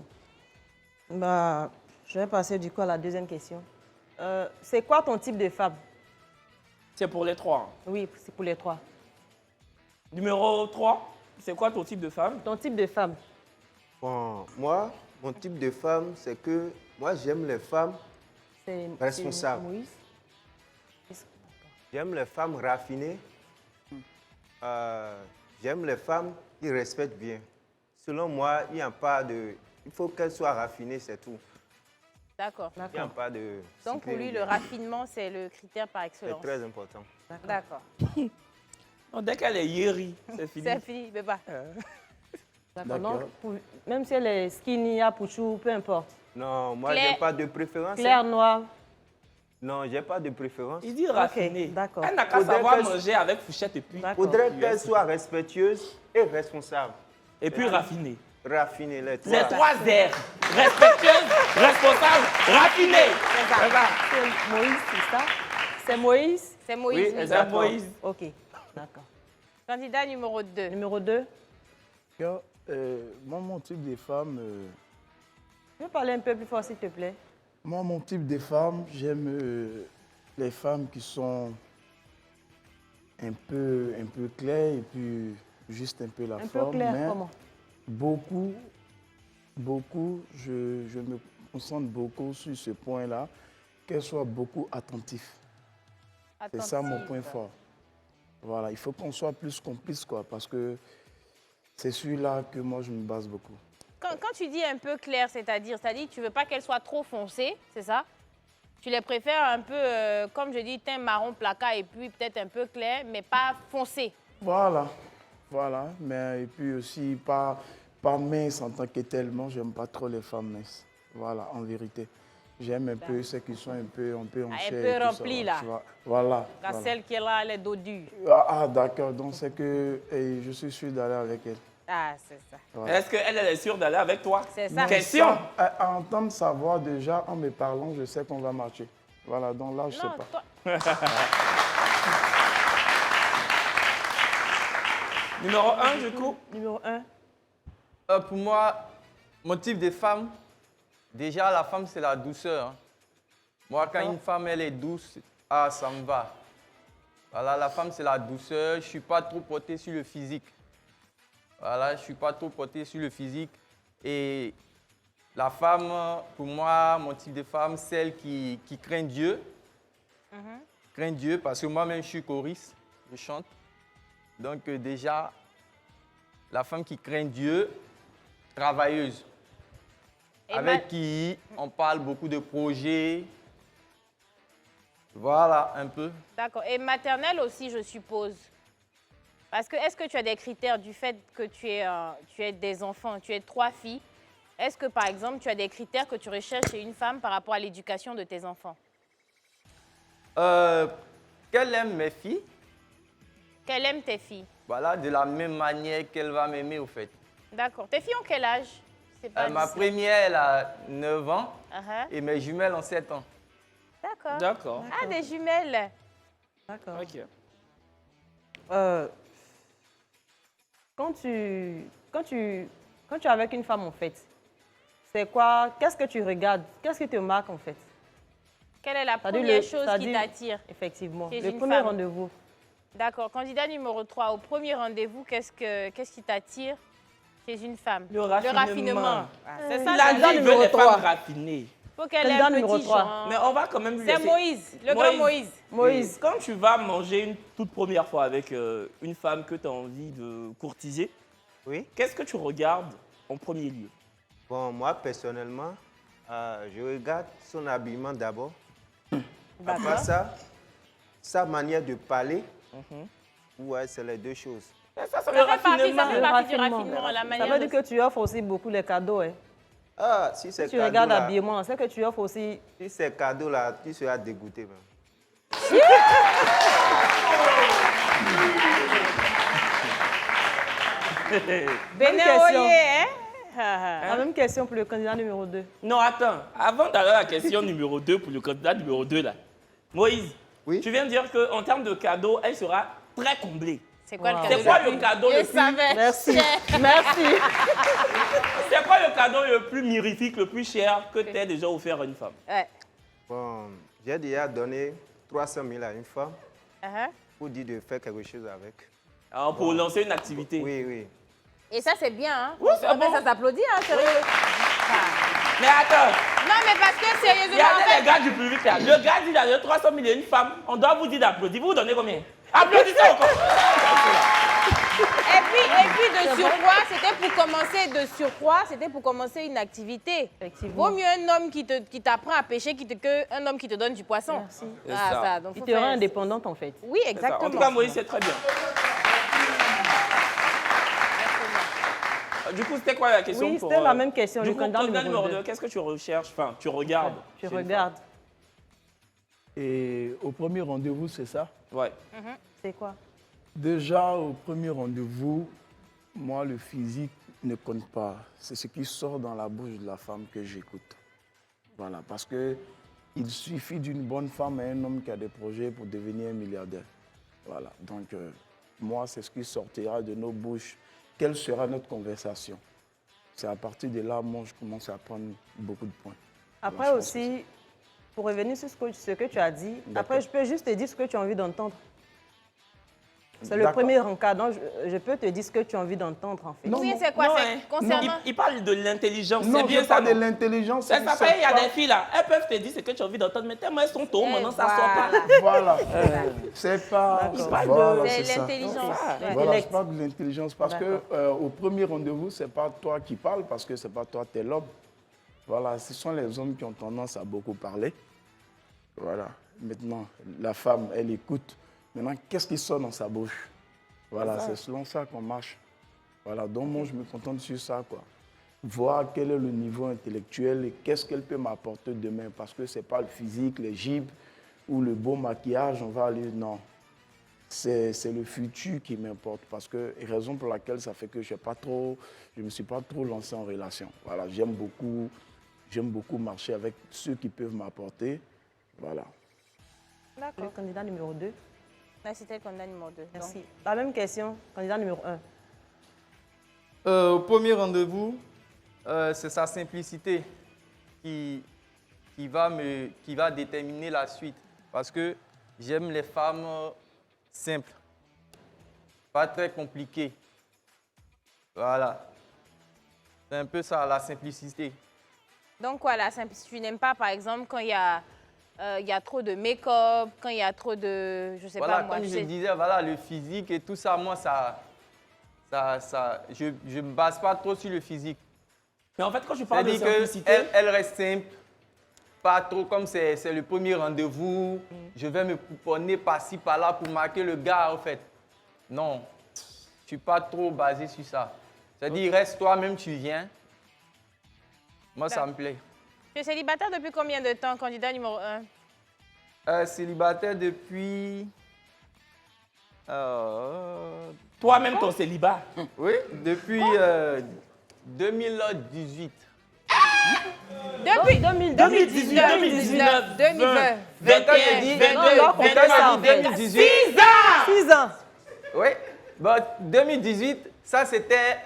Bah, je vais passer du coup à la deuxième question. C'est quoi ton type de femme? C'est pour les 3. Oui, c'est pour les 3. Numéro 3, c'est quoi ton type de femme? Ton type de femme? Bon, moi, mon type de femme, c'est que moi, j'aime les femmes, C'est Responsable. Moïse. j'aime les femmes raffinées, j'aime les femmes il respecte bien. Selon moi, il n'y a pas de... Il faut qu'elle soit raffinée, c'est tout. D'accord. Il n'y a pas de... Donc pour lui, le bien. raffinement, c'est le critère par C'est excellence. très important. D'accord. Non, dès qu'elle est yéri, c'est fini. C'est fini, mais pas. D'accord. D'accord. Donc, même si elle est skinny, à pouchou, peu importe. Non, moi, Claire. j'ai pas de préférence. Claire, noire. Non, j'ai pas de préférence. Il dit raffiné. d'accord. Elle n'a qu'à Faudrait savoir qu'elle- manger avec fourchette et puis... D'accord. Faudrait qu'elle soit respectueuse et responsable. Et puis raffiné. Raffinée, les trois. Les 3 R. Respectueuse, responsable, raffinée. C'est ça. C'est Moïse, c'est ça? C'est Moïse? C'est Moïse. Oui, oui. exact. Moïse. Ok, d'accord. Candidat numéro 2. Numéro 2. Moi, mon type de femme, Tu veux parler un peu plus fort, s'il te plaît? moi, mon type de femme, j'aime les femmes qui sont un peu claires et puis juste un peu la Un forme. peu clair, mais comment? beaucoup, je me concentre beaucoup sur ce point-là, qu'elle soit beaucoup attentive. C'est ça mon point fort. Voilà, il faut qu'on soit plus complice, quoi, parce que c'est celui-là que moi, je me base beaucoup. Quand tu dis un peu clair, c'est-à-dire que tu ne veux pas qu'elle soit trop foncée, c'est ça? Tu les préfères un peu, comme je dis, teint marron placard et puis peut-être un peu clair, mais pas foncé. Voilà, mais et puis aussi pas mince en tant que tellement, j'aime pas trop les femmes minces. Voilà, en vérité. J'aime un peu ceux qui sont un peu en chair. Un et peu tout ça, remplis, là. tu vois. Voilà. Car voilà. celle qui est là, elle est dos dur. D'accord, donc c'est que je suis sûr d'aller avec elle. Ah, c'est ça. Voilà. Est-ce qu'elle est sûre d'aller avec toi? C'est ça. Question. Ça, à entendre sa voix déjà, en me parlant, je sais qu'on va marcher. Voilà, donc là, je sais Non, pas. toi, Numéro 1, du coup. Numéro 1. Pour moi, mon type de femme, déjà la femme c'est la douceur. Hein. Moi quand une femme elle est douce, ah ça me va. Voilà, la femme c'est la douceur, je ne suis pas trop porté sur le physique. Voilà, je ne suis pas trop porté sur le physique. Et la femme, pour moi, mon type de femme, celle qui craint Dieu. Craint Dieu parce que moi-même je suis choriste, je chante. Donc déjà, la femme qui craint Dieu, travailleuse, Et avec qui on parle beaucoup de projets. Voilà, un peu. D'accord. Et maternelle aussi, je suppose. Parce que est-ce que tu as des critères du fait que tu aies des enfants, tu aies 3 filles? Est-ce que, par exemple, tu as des critères que tu recherches chez une femme par rapport à l'éducation de tes enfants? Qu'elle aime mes filles, Qu'elle aime tes filles? voilà, de la même manière qu'elle va m'aimer au fait. D'accord. Tes filles ont quel âge? C'est pas Ma d'ici. première, elle a 9 ans Uh-huh. et mes jumelles ont 7 ans. D'accord. D'accord. Ah, des jumelles. D'accord. Ok. Quand tu es avec une femme, en fait, c'est quoi? Qu'est-ce que tu regardes? Qu'est-ce qui te marque, en fait? Quelle est la C'est-à-dire première le- chose qui c'est-à-dire- t'attire? Effectivement. Chez Le une premier femme. rendez-vous. D'accord. Candidat numéro 3, au premier rendez-vous, qu'est-ce qui t'attire chez une femme? Le raffinement. Ah, c'est ça, Il a le dit candidat qu'il veut numéro des 3. femmes raffinées. Il faut qu'elle ait Candidat un numéro petit 3. genre. Mais on va quand même lui C'est laisser. Moïse, le grand Moïse. Moïse. Quand tu vas manger une toute première fois avec une femme que tu as envie de courtiser, Oui. qu'est-ce que tu regardes en premier lieu? Bon, moi, personnellement, je regarde son habillement d'abord. D'accord. Après ça, sa manière de parler. Ouais, c'est les deux choses. Ça, Ça fait partie du raffinement, la Ça manière veut de... dire que tu offres aussi beaucoup les cadeaux. Hein. Ah, si c'est Si tu regardes cadeau-là, l'habillement, c'est que tu offres aussi... si c'est cadeau-là, tu seras dégoûté même. Béné question. Oyé, hein? La même question pour le candidat numéro 2. Non, attends. Avant d'aller à la question numéro 2 pour le candidat numéro 2, là. Moïse, Oui. tu viens de dire qu'en termes de cadeaux, elle sera très comblée. C'est quoi Wow. le cadeau? C'est quoi le cadeau Je le plus... savais. Merci. Merci. C'est quoi le cadeau le plus mirifique, le plus cher que tu aies déjà offert à une femme? Ouais. Bon, j'ai déjà donné 300 000 à une femme Uh-huh. pour dire de faire quelque chose avec. Alors, pour lancer une activité. Oui, oui. Et ça, c'est bien, hein? Oui, c'est bon. Ça s'applaudit, hein, sérieux? Mais attends, Non, mais parce que sérieusement, regardez en les gars du public là. Le gars dit qu'il a 300 000 et une femme. On doit vous dire d'applaudir. Vous vous donnez combien? Applaudissez encore. Et puis, Et puis de surcroît, c'était pour commencer une activité. Effectivement. Vaut mieux un homme qui t'apprend à pêcher qu'un homme qui te donne du poisson. Merci. Donc Il faut te rend faire- indépendante, en fait. Oui, C'est ça. exactement. En tout cas, Moïse, c'est très bien. Du coup, c'était quoi la question Oui, pour, c'était la même question, Du le coup, candidat candidat numéro numéro 2, 2. qu'est-ce que tu recherches? Enfin, tu regardes. Je chez une regarde. Et au premier rendez-vous, c'est ça? femme? Ouais. C'est quoi? Déjà, au premier rendez-vous, moi, le physique ne compte pas. C'est ce qui sort dans la bouche de la femme que j'écoute. Voilà, parce que il suffit d'une bonne femme et un homme qui a des projets pour devenir un milliardaire. Voilà, donc moi, c'est ce qui sortira de nos bouches. Quelle sera notre conversation? C'est à partir de là, moi, je commence à prendre beaucoup de points. Après Alors, je pense que aussi, pour revenir sur ce que tu as dit, D'accord. après, je peux juste te dire ce que tu as envie d'entendre. C'est le D'accord. premier encas, donc je peux te dire ce que tu as envie d'entendre, en fait. Non, Oui, non, c'est quoi? Non, C'est hein. concernant... Il parle de l'intelligence. Non, C'est bien c'est ça. pas de non? l'intelligence. Ça s'appelle, il y a des filles là, elles peuvent te dire ce que tu as envie d'entendre, mais tellement elles sont tôt, maintenant ça sort pas. Voilà. C'est pas... Voilà, C'est ça. l'intelligence. Ouais. Voilà, L'intellect. je parle de l'intelligence parce que au premier rendez-vous, c'est pas toi qui parles parce que c'est pas toi, t'es l'homme. Voilà, ce sont les hommes qui ont tendance à beaucoup parler. Voilà. Maintenant, la femme, elle écoute. Maintenant, qu'est-ce qui sort dans sa bouche? Voilà, c'est selon ça qu'on marche. Voilà, donc moi, je me contente sur ça, quoi. Voir quel est le niveau intellectuel et qu'est-ce qu'elle peut m'apporter demain. Parce que c'est pas le physique, les gibes ou le beau maquillage, on va aller... Non. C'est le futur qui m'importe parce que raison pour laquelle ça fait que je ne me suis pas trop lancé en relation. Voilà, j'aime beaucoup marcher avec ceux qui peuvent m'apporter. Voilà. Le D'accord. candidat numéro 2. Là, c'était le candidat numéro 2. Merci. La même question, candidat numéro 1. Au premier rendez-vous, c'est sa simplicité qui va déterminer la suite. Parce que j'aime les femmes simples, pas très compliquées. Voilà. C'est un peu ça, la simplicité. Donc, quoi, la simplicité? Tu n'aimes pas, par exemple, quand il y a trop de make-up, quand il y a trop de... Je sais Voilà, pas, moi. comme je disais, voilà, le physique et tout ça, moi, je ne me base pas trop sur le physique. Mais en fait, quand je parle de C'est-à-dire simplicité, qu'elle reste simple, pas trop comme c'est le premier rendez-vous. Je vais me pouponner par-ci, par-là pour marquer le gars, en fait. Non, je ne suis pas trop basé sur ça. C'est-à-dire, reste toi-même, tu viens. Moi, ça me plaît. Tu es célibataire depuis combien de temps, candidat numéro 1? Célibataire depuis... toi-même, ton célibat. oui, depuis 2018. Depuis 2018, 2019, 2020, 21, 22, 2018. 6 ans! 6 ans. Oui, bon, 2018, ça c'était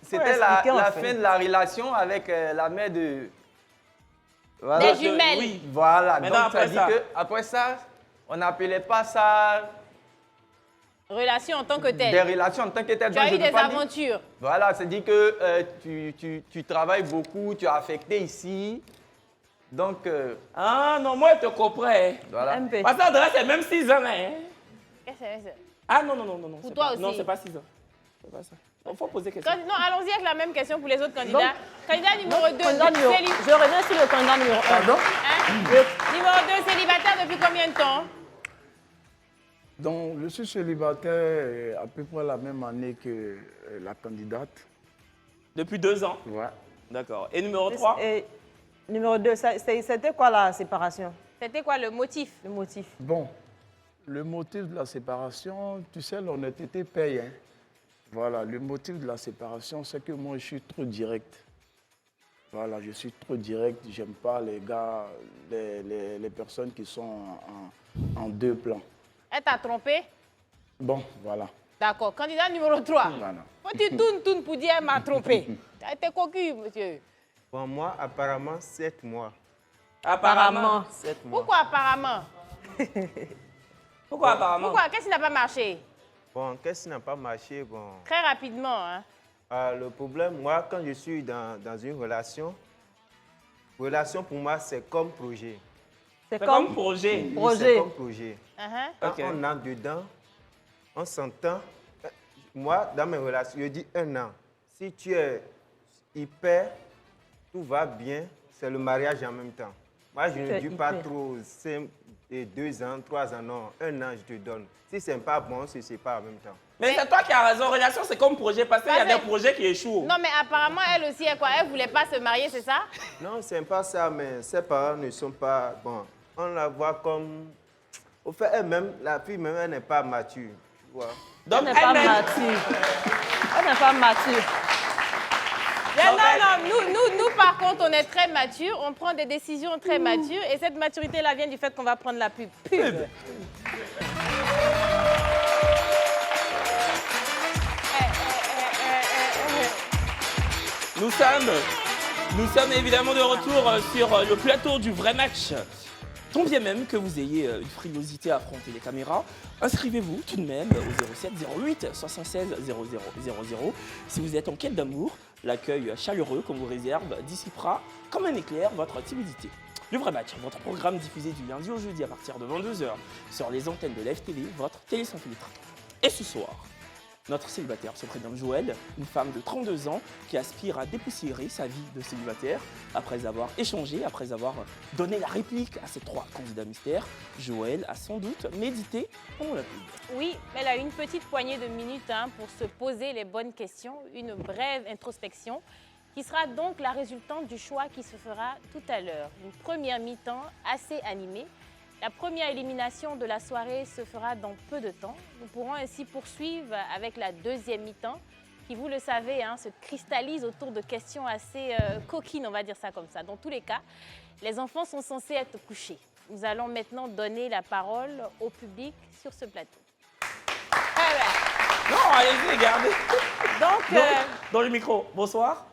expliquer, en la fait. fin de la relation avec la mère de... Des jumelles. Oui. Voilà, Maintenant, donc ça après dit ça. qu'après ça, on n'appelait pas ça Relation en tant que des telle. relations en tant que telles. Tu Donc, as je eu peux des pas dire- aventures. Voilà, c'est dit que tu travailles beaucoup, tu as affecté ici. Donc, Ah non, moi, je te comprends. Hein. voilà. Un peu. Parce que André, c'est même 6 ans. Hein. Qu'est-ce que c'est? Ah non, non, non, non. non, Pour c'est toi pas- aussi. Non, c'est pas 6 ans. C'est pas ça. Il faut poser question. Non, allons-y avec la même question pour les autres candidats. Candidat numéro 2, Candidat numéro... Je reviens sur le candidat numéro 1. Pardon? Numéro 2, célibataire depuis combien de temps? Donc, je suis célibataire à peu près la même année que la candidate. Depuis 2 ans. Ouais. D'accord. Et numéro 3? Et numéro 2, c'était quoi la séparation? C'était quoi le motif? Le motif? Bon, le motif de la séparation, tu sais, l'honnêteté paye. Hein. Voilà, le motif de la séparation, c'est que moi, je suis trop direct. Voilà, je suis trop direct. J'aime pas les gars, les personnes qui sont en deux plans. Elle t'a trompé? Bon, voilà. D'accord. Candidat numéro 3. Voilà. Faut tu tournes pour dire elle m'a trompé. Tu as été cocu, monsieur. Bon, moi, apparemment, 7 mois. Apparemment. 7 mois. Pourquoi apparemment? Pourquoi apparemment? Pourquoi? Qu'est-ce qui n'a pas marché? Bon, qu'est-ce qui n'a pas marché? Bon, Très rapidement, hein. le problème, moi, quand je suis dans une relation pour moi, c'est comme projet. C'est C'est comme projet. Oui, Projet. c'est comme projet. Uh-huh. Quand Ok. on entre dedans, on s'entend. moi, dans mes relations, je dis 1 an. Si tu es hyper, tout va bien, c'est le mariage en même temps. Moi, je ne dis pas trop 2 ans, 3 ans, non. 1 an, je te donne. Si c'est pas bon, c'est pas en même temps. Mais c'est toi qui as raison. Relation, c'est comme projet passé. Il y a des projets qui échouent. Non, mais apparemment, elle aussi, elle ne voulait pas se marier, c'est ça? Non, c'est pas ça, mais ses parents ne sont pas bons. On la voit comme... Au fait, elle-même, la fille même, elle n'est pas mature, tu vois. Donc, Elle n'est pas mature. Elle n'est pas mature. Nous, par contre, on est très matures, on prend des décisions très matures et cette maturité-là vient du fait qu'on va prendre la pub. Nous sommes évidemment de retour sur le plateau du vrai match. Tant bien même que vous ayez une frilosité à affronter les caméras, inscrivez-vous tout de même au 07 08 76 00 00. Si vous êtes en quête d'amour, l'accueil chaleureux qu'on vous réserve dissipera comme un éclair votre timidité. Le vrai match, votre programme diffusé du lundi au jeudi à partir de 22 h sur les antennes de l'FTV, votre télé sans filtre. Et ce soir, notre célibataire se prénomme Joël, une femme de 32 ans qui aspire à dépoussiérer sa vie de célibataire. Après avoir échangé, après avoir donné la réplique à ces 3 candidats mystères, Joël a sans doute médité pendant la pub. Oui, elle a une petite poignée de minutes pour se poser les bonnes questions, une brève introspection qui sera donc la résultante du choix qui se fera tout à l'heure. Une première mi-temps assez animée. La première élimination de la soirée se fera dans peu de temps. Nous pourrons ainsi poursuivre avec la deuxième mi-temps qui, vous le savez, se cristallise autour de questions assez coquines, on va dire ça comme ça. Dans tous les cas, les enfants sont censés être couchés. Nous allons maintenant donner la parole au public sur ce plateau. Non, allez-y, regardez. Donc, dans le micro, bonsoir.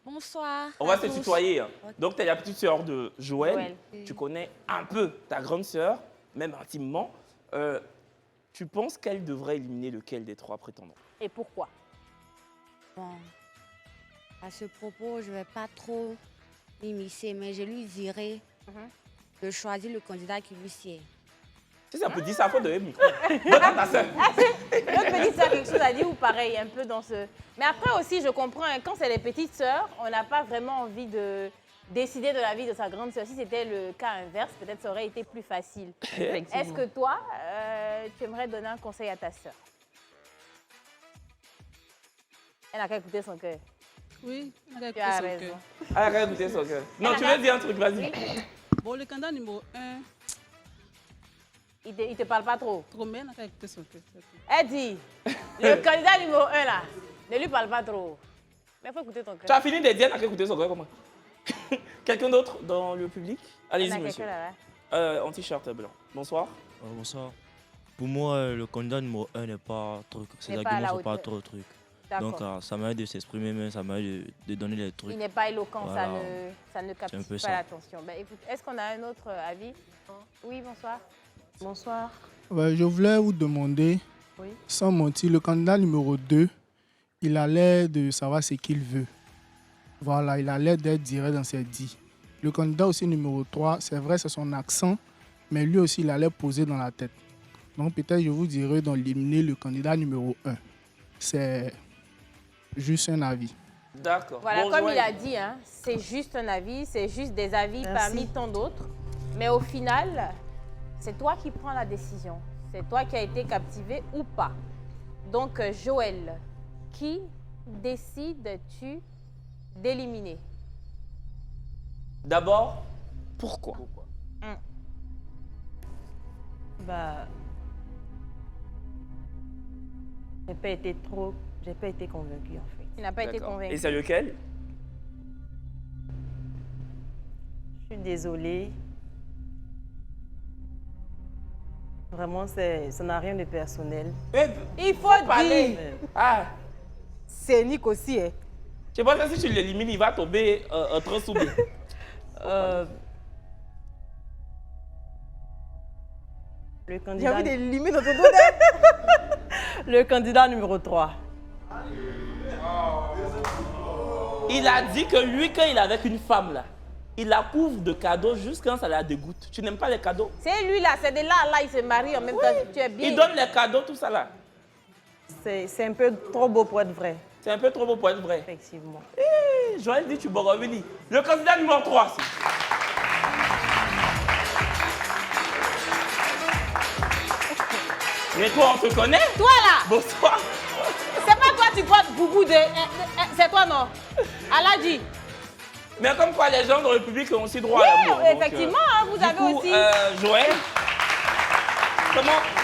Bonsoir. On va se tutoyer. Okay. Donc, tu es la petite sœur de Joël. Oui. Tu connais un peu ta grande sœur, même intimement. Tu penses qu'elle devrait éliminer lequel des 3 prétendants? Et pourquoi? Bon, à ce propos, je ne vais pas trop m'immiscer, mais je lui dirai de choisir le candidat qui lui sied. Si ça peut dire ça, il faut donner le micro. Donne à ta sœur. L'autre petite sœur, quelque chose à dire ou pareil, un peu dans ce... Mais après aussi, je comprends, quand c'est les petites sœurs, on n'a pas vraiment envie de décider de la vie de sa grande sœur. Si c'était le cas inverse, peut-être ça aurait été plus facile. Est-ce que toi, tu aimerais donner un conseil à ta sœur? Elle n'a qu'à écouter son cœur. Oui, elle a écouté son cœur. Elle a qu'à écouter son cœur. Non, tu veux dire un truc, vas-y. Bon, le candidat numéro 1... Il te parle pas trop? Trop, mais elle n'a qu'à écouter son cœur. Elle dit, le candidat numéro 1 là, ne lui parle pas trop. Mais il faut écouter ton cœur. Tu as fini de dire, elle n'a qu'à écouter son cœur, comment? Quelqu'un d'autre dans le public? Allez-y, monsieur. En t-shirt blanc. Bonsoir. Bonsoir. Pour moi, le candidat numéro 1 n'est pas trop... Ses arguments ne sont pas trop trucs. Donc, ça m'aide de s'exprimer, mais ça m'aide de donner les trucs. Il n'est pas éloquent, voilà. ça ne capte pas l'attention. Ben, écoute, est-ce qu'on a un autre avis? Oui, bonsoir. Bonsoir. Ouais, je voulais vous demander, sans mentir, le candidat numéro 2, il a l'air de savoir ce qu'il veut. Voilà, il a l'air d'être direct dans ses dits. Le candidat aussi numéro 3, c'est vrai, c'est son accent, mais lui aussi, il a l'air posé dans la tête. Donc peut-être je vous dirais d'éliminer le candidat numéro 1. C'est juste un avis. D'accord. Voilà, comme il a dit, c'est juste un avis, c'est juste des avis parmi tant d'autres. Mais au final, c'est toi qui prends la décision. C'est toi qui as été captivé ou pas. Donc, Joël, qui décides-tu d'éliminer? D'abord, pourquoi? Bah, j'ai pas été convaincue en fait. Il n'a pas été convaincu. Et c'est lequel? Je suis désolée. Vraiment, ça n'a rien de personnel. Il faut dire. Ah. C'est Nick aussi. Je pense que si tu l'élimines, il va tomber trop sous. Le candidat... J'ai envie d'éliminer notre dos. Le candidat numéro 3. Il a dit que lui, quand il est avec une femme, là, il la couvre de cadeaux jusqu'à quand ça la dégoûte. Tu n'aimes pas les cadeaux? C'est lui là, c'est de là, il se marie en même temps. Tu es bien. Il donne les cadeaux, tout ça là. C'est un peu trop beau pour être vrai. C'est un peu trop beau pour être vrai. Effectivement. Joël dit tu vas revenir. Le candidat numéro 3. Mais toi, on te connaît? Toi là! Bonsoir. C'est pas toi, tu portes boubou de. C'est toi, non? Aladji. Mais comme quoi, les gens dans le public ont aussi droit oui, à l'amour. Effectivement, hein, vous avez coup, aussi. Joël,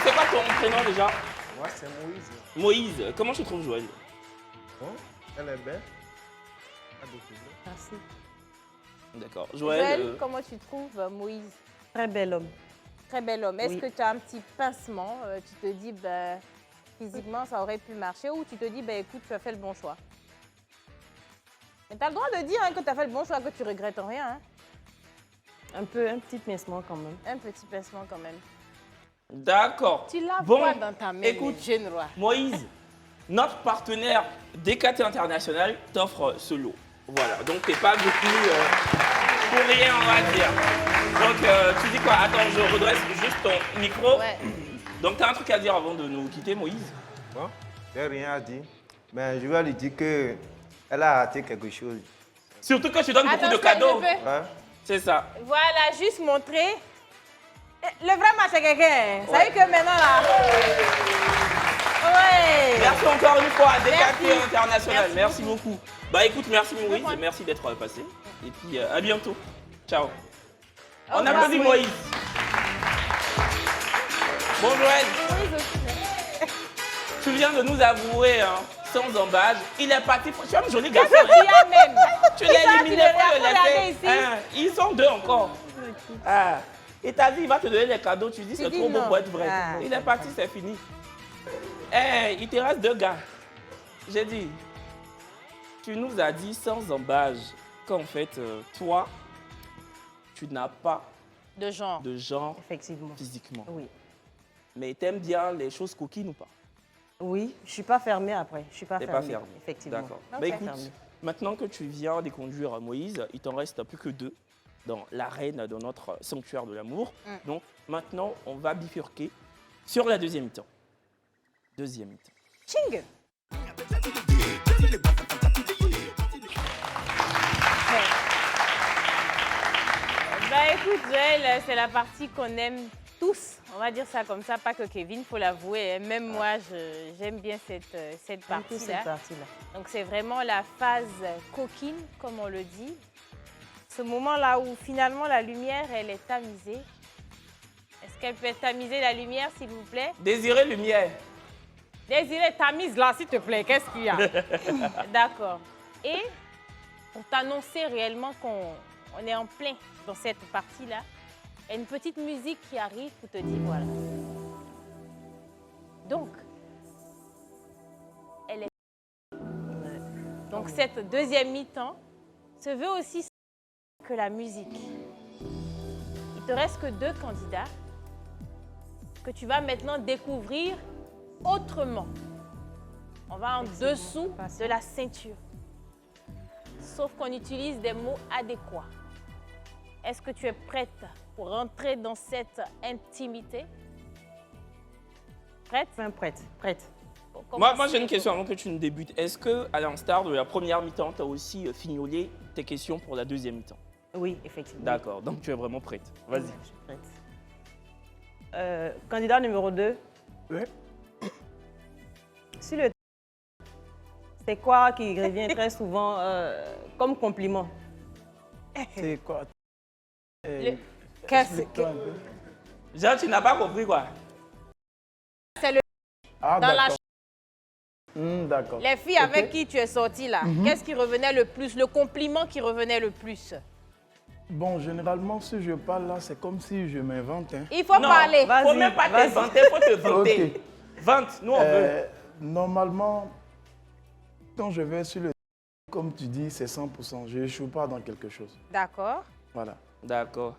c'est quoi ton prénom déjà? Moi, c'est Moïse. Moïse. Comment tu trouves Joël? Bon, elle est belle. Merci. D'accord. Joël, comment tu trouves Moïse? Très bel homme. Très bel homme. Est-ce Oui. que tu as un petit pincement? Tu te dis, ben, physiquement, ça aurait pu marcher, ou tu te dis, ben, écoute, tu as fait le bon choix? Mais tu as le droit de dire hein, que tu as fait le bon choix, que tu regrettes rien. Hein? Un petit pincement quand même. Un petit pincement quand même. D'accord. Tu l'as bon, quoi dans ta main, écoute, jeune roi? Moïse, notre partenaire DKT International t'offre ce lot. Voilà, donc t'es pas beaucoup pour rien, on va dire. Donc tu dis quoi? Attends, je redresse juste ton micro. Ouais. Donc tu as un truc à dire avant de nous quitter, Moïse? Bon, j'ai rien à dire. Mais je vais lui dire qu'elle a raté quelque chose. Surtout que tu donnes beaucoup de Attends, cadeaux. Ouais. C'est ça. Voilà, juste montrer. Le vrai match c'est quelqu'un. Ça veut que maintenant là. Ouais. Merci encore une fois à DKT Merci. International. Merci Merci beaucoup. Bah écoute, merci Moïse, merci d'être passé. Et puis à bientôt. Ciao. On applaudit Moïse. Bon Joël. Tu viens de nous avouer, hein, sans embâche, il est parti. Tu es un joli garçon. Même. Tu l'as éliminé pour le laisser. laisser. Hein, ils sont deux encore. Ah. Et t'as dit, il va te donner les cadeaux. Tu dis, c'est trop beau pour être vrai. Ah. Il est parti, c'est fini. Hey, il te reste 2 gars. J'ai dit, tu nous as dit sans embâche qu'en fait, toi, tu n'as pas de genre Effectivement. Physiquement. Oui. Mais t'aimes bien les choses coquines ou pas? Oui, je ne suis pas fermée après. Je suis pas T'es fermée. pas fermée. Effectivement. D'accord. Ok. Bah écoute, maintenant que tu viens de conduire Moïse, il t'en reste plus que 2 dans l'arène de notre sanctuaire de l'amour. Donc maintenant, on va bifurquer sur la deuxième mi-temps. Deuxième mi-temps. Ching. Bah écoute Joël, c'est la partie qu'on aime tous, on va dire ça comme ça, pas que Kevin, faut l'avouer. Même moi, j'aime bien cette partie-là. Donc c'est vraiment la phase coquine, comme on le dit. Ce moment-là où finalement la lumière, elle est tamisée. Est-ce qu'elle peut tamiser la lumière, s'il vous plaît? Désirez lumière. Désirez, tamise là, s'il te plaît, qu'est-ce qu'il y a? D'accord. Et pour t'annoncer réellement qu'on est en plein dans cette partie-là, il y a une petite musique qui arrive pour te dire voilà. Donc, elle est... Donc cette deuxième mi-temps se veut aussi que la musique. Il te reste que 2 candidats que tu vas maintenant découvrir autrement. On va en dessous de la ceinture. Sauf qu'on utilise des mots adéquats. Est-ce que tu es prête pour rentrer dans cette intimité? Prête? Prête. Moi j'ai une question avant que tu ne débutes. Est-ce que, à l'instar de la première mi-temps, tu as aussi fignolé tes questions pour la deuxième mi-temps? Oui, effectivement. D'accord, donc tu es vraiment prête. Vas-y. Je suis prête. Candidat numéro 2. Oui. Sur le c'est quoi qui revient très souvent comme compliment? C'est quoi? Qu'est-ce que... Genre, tu n'as pas compris quoi? C'est le... Ah, dans la d'accord. Les filles avec qui tu es sortie là, qu'est-ce qui revenait le plus? Le compliment qui revenait le plus? Bon, généralement, si je parle là, c'est comme si je m'invente. Hein. Il faut parler. Il ne faut même pas t'inventer, il faut te vanter. Okay. Vente, nous on veut. Normalement, quand je vais sur le... Comme tu dis, c'est 100%. Je n'échoue pas dans quelque chose. D'accord. Voilà. D'accord.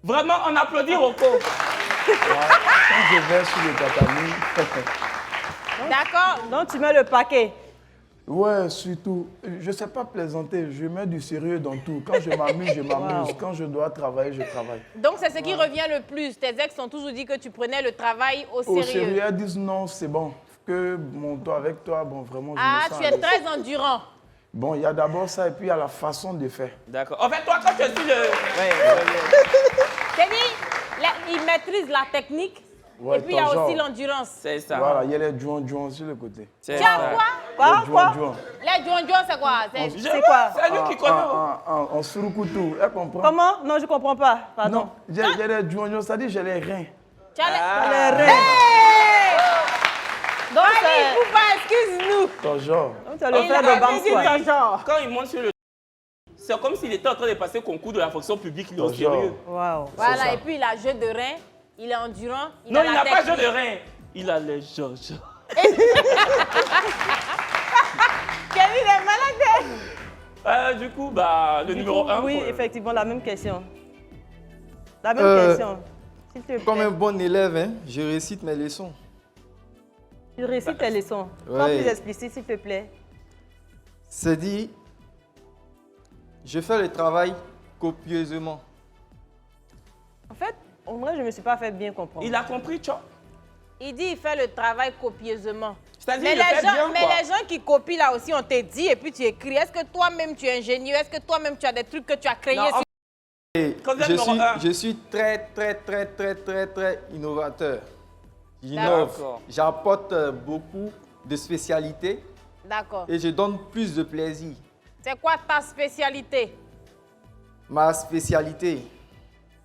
Vraiment, on applaudit Rocco. Quand je vais sur le tatami... D'accord. Donc tu mets le paquet. Ouais, surtout. Je ne sais pas plaisanter. Je mets du sérieux dans tout. Quand je m'amuse, je m'amuse. Quand je dois travailler, je travaille. Donc c'est ce qui revient le plus. Tes ex ont toujours dit que tu prenais le travail au sérieux. Au sérieux, elles disent non, c'est bon. que avec toi, bon, vraiment, je me sens tu es très endurant. Bon, il y a d'abord ça et puis il y a la façon de faire. D'accord. En fait, toi, quand tu suis le... C'est-à-dire, il maîtrise la technique. Ouais, et puis, il y a aussi l'endurance. C'est ça. Voilà, il y a les jouan sur le côté. Tu as quoi? Les jouan, c'est quoi? C'est quoi? C'est lui qui connaît. En surukutu, elle comprend? Comment? Non, je ne comprends pas. Pardon. Non, j'ai les jouan, ça dit j'ai les reins. Tu as les reins. Donc, excuse-nous. Ton genre. Tu as le faire de banque. Quand il monte sur le... C'est comme s'il était en train de passer le concours de la fonction publique, il est au sérieux. Wow. Voilà, et puis il a jeu de rein, il est endurant. Non, il n'a pas jeu de rein. Il a les Georges. Kevin est malade. Du coup, bah, le numéro 1. Oui, effectivement, la même question. La même question. S'il te plaît. Comme un bon élève, hein, je récite mes leçons. Tu récites tes leçons. Sois plus explicite, s'il te plaît. C'est dit, je fais le travail copieusement. En fait, en vrai, je ne me suis pas fait bien comprendre. Il a compris, tu vois. Il dit il fait le travail copieusement. C'est-à-dire, mais les gens qui copient là aussi, on te dit et puis tu écris. Est-ce que toi-même tu es ingénieux? Est-ce que toi-même tu as des trucs que tu as créés? Je suis très innovateur. J'innove. J'apporte beaucoup de spécialités. D'accord. Et je donne plus de plaisir. C'est quoi ta spécialité? Ma spécialité.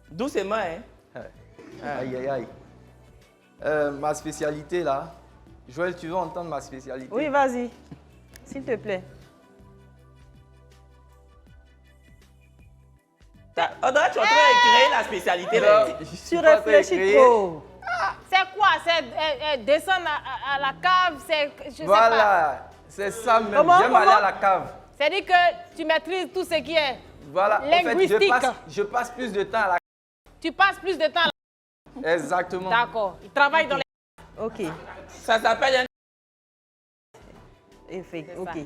Doucement, hein? Aïe, aïe, aïe. Ma spécialité, là. Joël, tu veux entendre ma spécialité? Oui, vas-y. S'il te plaît. Audrey, tu es en train de créer la spécialité. Là. Tu réfléchis trop. C'est quoi? C'est descendre à la cave? Je sais pas. Voilà, c'est ça même. J'aime aller à la cave. C'est-à-dire que tu maîtrises tout ce qui est linguistique. En fait, je passe plus de temps à la cave. Tu passes plus de temps à la cave? Exactement. D'accord. Il travaille dans les... Ok. Ça s'appelle un... Ok.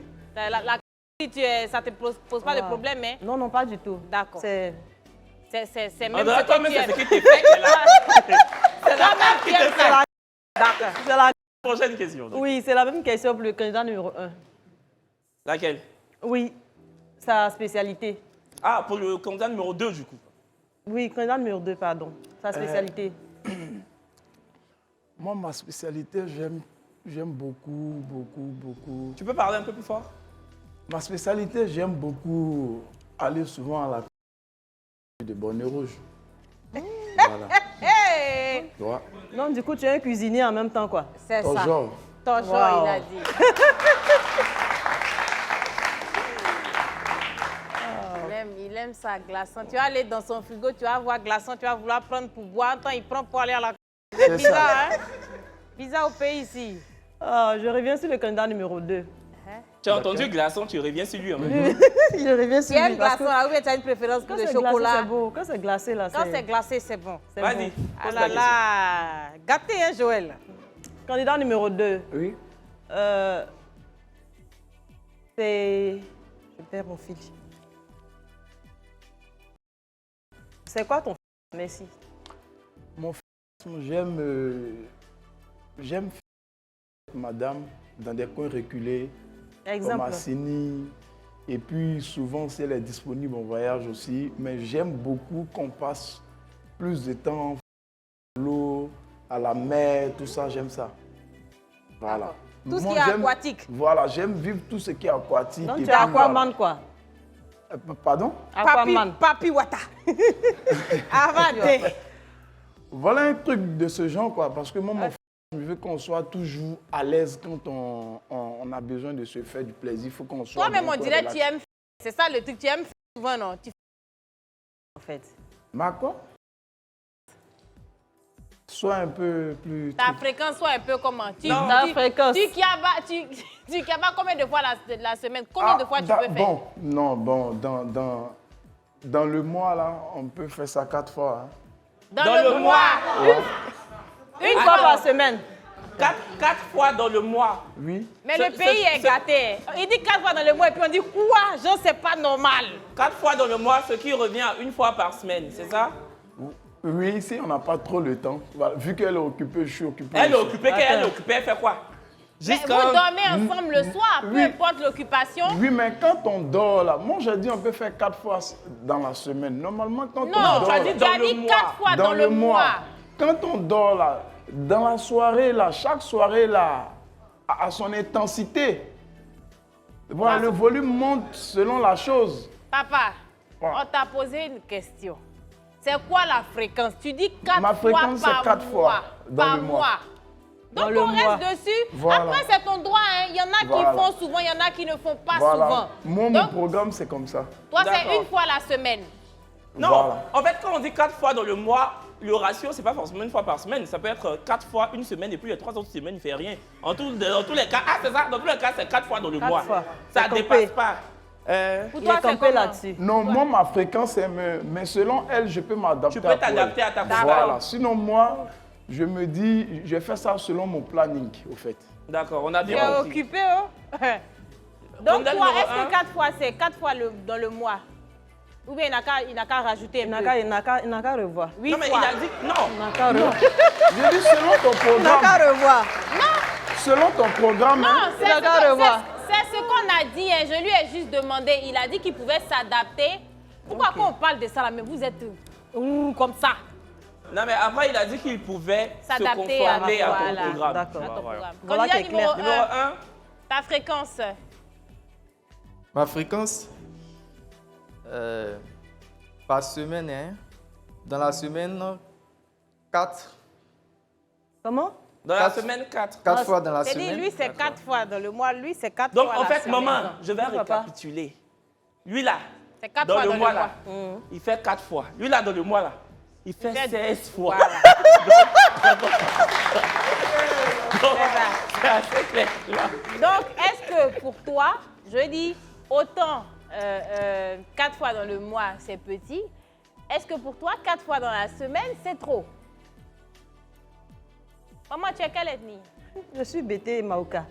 Ça te pose pas de problème, hein? Non, non, pas du tout. D'accord. C'est même ce que tu aimes. C'est ce qui t'est fait. C'est la même qui te fait. D'accord. C'est la prochaine question. Oui, c'est la même question pour le candidat numéro 1. Laquelle? Oui, sa spécialité. Ah, pour le candidat numéro 2, du coup. Oui, candidat numéro 2, pardon. Sa spécialité. Moi, ma spécialité, j'aime beaucoup. Tu peux parler un peu plus fort? Ma spécialité, j'aime beaucoup aller souvent à la de bonnet rouge. Voilà. Hey! Ouais. Non, du coup, tu es un cuisinier en même temps, quoi. C'est ça. Genre. Ton genre, il a dit. Il aime ça, glaçon. Tu vas aller dans son frigo, tu vas voir glaçon, tu vas vouloir prendre pour boire. Attends, il prend pour aller à la... C'est bizarre, hein? Bizarre au pays ici. Je reviens sur le candidat numéro 2. Tu as entendu glaçon, tu reviens sur lui en même temps. Il revient sur lui. Tu aimes glaçon, là, oui, tu as une préférence pour le chocolat. Glacé, c'est beau. Quand c'est glacé, là, quand c'est glacé, c'est bon. Vas-y, ah là là, gâté, hein, Joël? Candidat numéro 2. Oui. C'est... Je perds mon fil. C'est quoi ton Merci. Mon j'aime madame dans des coins reculés. Exemple. Comme à Sini. Et puis souvent, si elle est disponible, on voyage aussi. Mais j'aime beaucoup qu'on passe plus de temps à l'eau, à la mer, tout ça, j'aime ça. Voilà. Tout ce qui est aquatique. Voilà, j'aime vivre tout ce qui est aquatique. Donc tu es aquaman, quoi? Pardon? Aquaman. Papi Wata. Voilà un truc de ce genre, quoi. Parce que moi, mon frère, je veux qu'on soit toujours à l'aise quand on a besoin de se faire du plaisir. Il faut qu'on soit... Toi-même, on dirait que tu aimes... C'est ça le truc, tu aimes souvent, non? En fait. Ma quoi? Sois un peu plus... Ta fréquence soit un peu comment? Ta fréquence. Tu kiabas combien de fois la semaine? Combien de fois tu peux faire? Dans le mois, là, on peut faire ça 4 fois. Hein. Dans le mois? Une fois par semaine. 4 fois dans le mois. Oui. Mais le pays est gâté. Il dit 4 fois dans le mois et puis on dit quoi? Genre, c'est pas normal. 4 fois dans le mois, ce qui revient à 1 fois par semaine, c'est ça? Oui, ici, on n'a pas trop le temps. Voilà. Vu qu'elle est occupée, je suis occupé. Elle est occupée, elle fait quoi? Mais vous dormez ensemble le soir, peu importe l'occupation. Oui, mais quand on dort là, moi j'ai dit on peut faire 4 fois dans la semaine. Normalement, quand on dort... Non, tu as dit 4 fois dans le mois. Quand on dort là, dans la soirée là, chaque soirée là, à son intensité. Voilà, le volume monte selon la chose. Papa, on t'a posé une question. C'est quoi la fréquence? Tu dis 4 Ma fois fréquence, c'est 4 fois dans le mois. Donc on reste dessus. Voilà. Après, c'est ton droit. Hein. Il y en a qui font souvent, il y en a qui ne font pas souvent. Moi, mon programme, c'est comme ça. Toi, c'est une fois la semaine. Non, en fait, quand on dit 4 fois dans le mois, le ratio, c'est pas forcément une fois par semaine. Ça peut être 4 fois une semaine et puis les 3 autres semaines, il ne fait rien. Dans tous les cas, c'est ça. Dans tous les cas, c'est 4 fois dans le mois. Ça ne dépasse pas. Pour toi, c'est comment là-dessus? Non, moi, ma fréquence, mais selon elle, je peux m'adapter. Tu peux t'adapter à ta fréquence. Voilà. Sinon, moi, je me dis, je fais ça selon mon planning, au fait. D'accord, on a bien compris. Tu es occupé, hein? Donc, toi, est-ce que 4 fois, c'est 4 fois dans le mois? Ou bien il n'a qu'à rajouter un peu? Il n'a qu'à revoir. 8 non, mais fois. il a dit non. Il n'a qu'à revoir. Je dis selon ton programme. Il n'a qu'à revoir. Non. Selon ton programme. Non, c'est ce qu'on a dit. Hein. Je lui ai juste demandé. Il a dit qu'il pouvait s'adapter. Pourquoi quand on parle de ça, là, mais vous êtes comme ça? Non, mais après, il a dit qu'il pouvait s'adapter à ton programme. D'accord. Candidat numéro 1, ta fréquence. Ma fréquence, par semaine, hein, dans la semaine, 4. Comment? Dans la semaine, 4. 4 fois dans la semaine. C'est-à-dire, lui, c'est 4 fois dans le mois. Lui, c'est 4 fois dans la semaine. Donc, en fait, maman, je vais récapituler. Lui, là, dans le mois, là, il fait 4 fois. Lui, là, dans le mois, là, il fait 16 fois. C'est assez clair. Donc, est-ce que pour toi, je dis, autant 4 fois dans le mois, c'est petit, est-ce que pour toi, 4 fois dans la semaine, c'est trop? Maman, tu es quelle ethnie? Je suis Bété Maoka.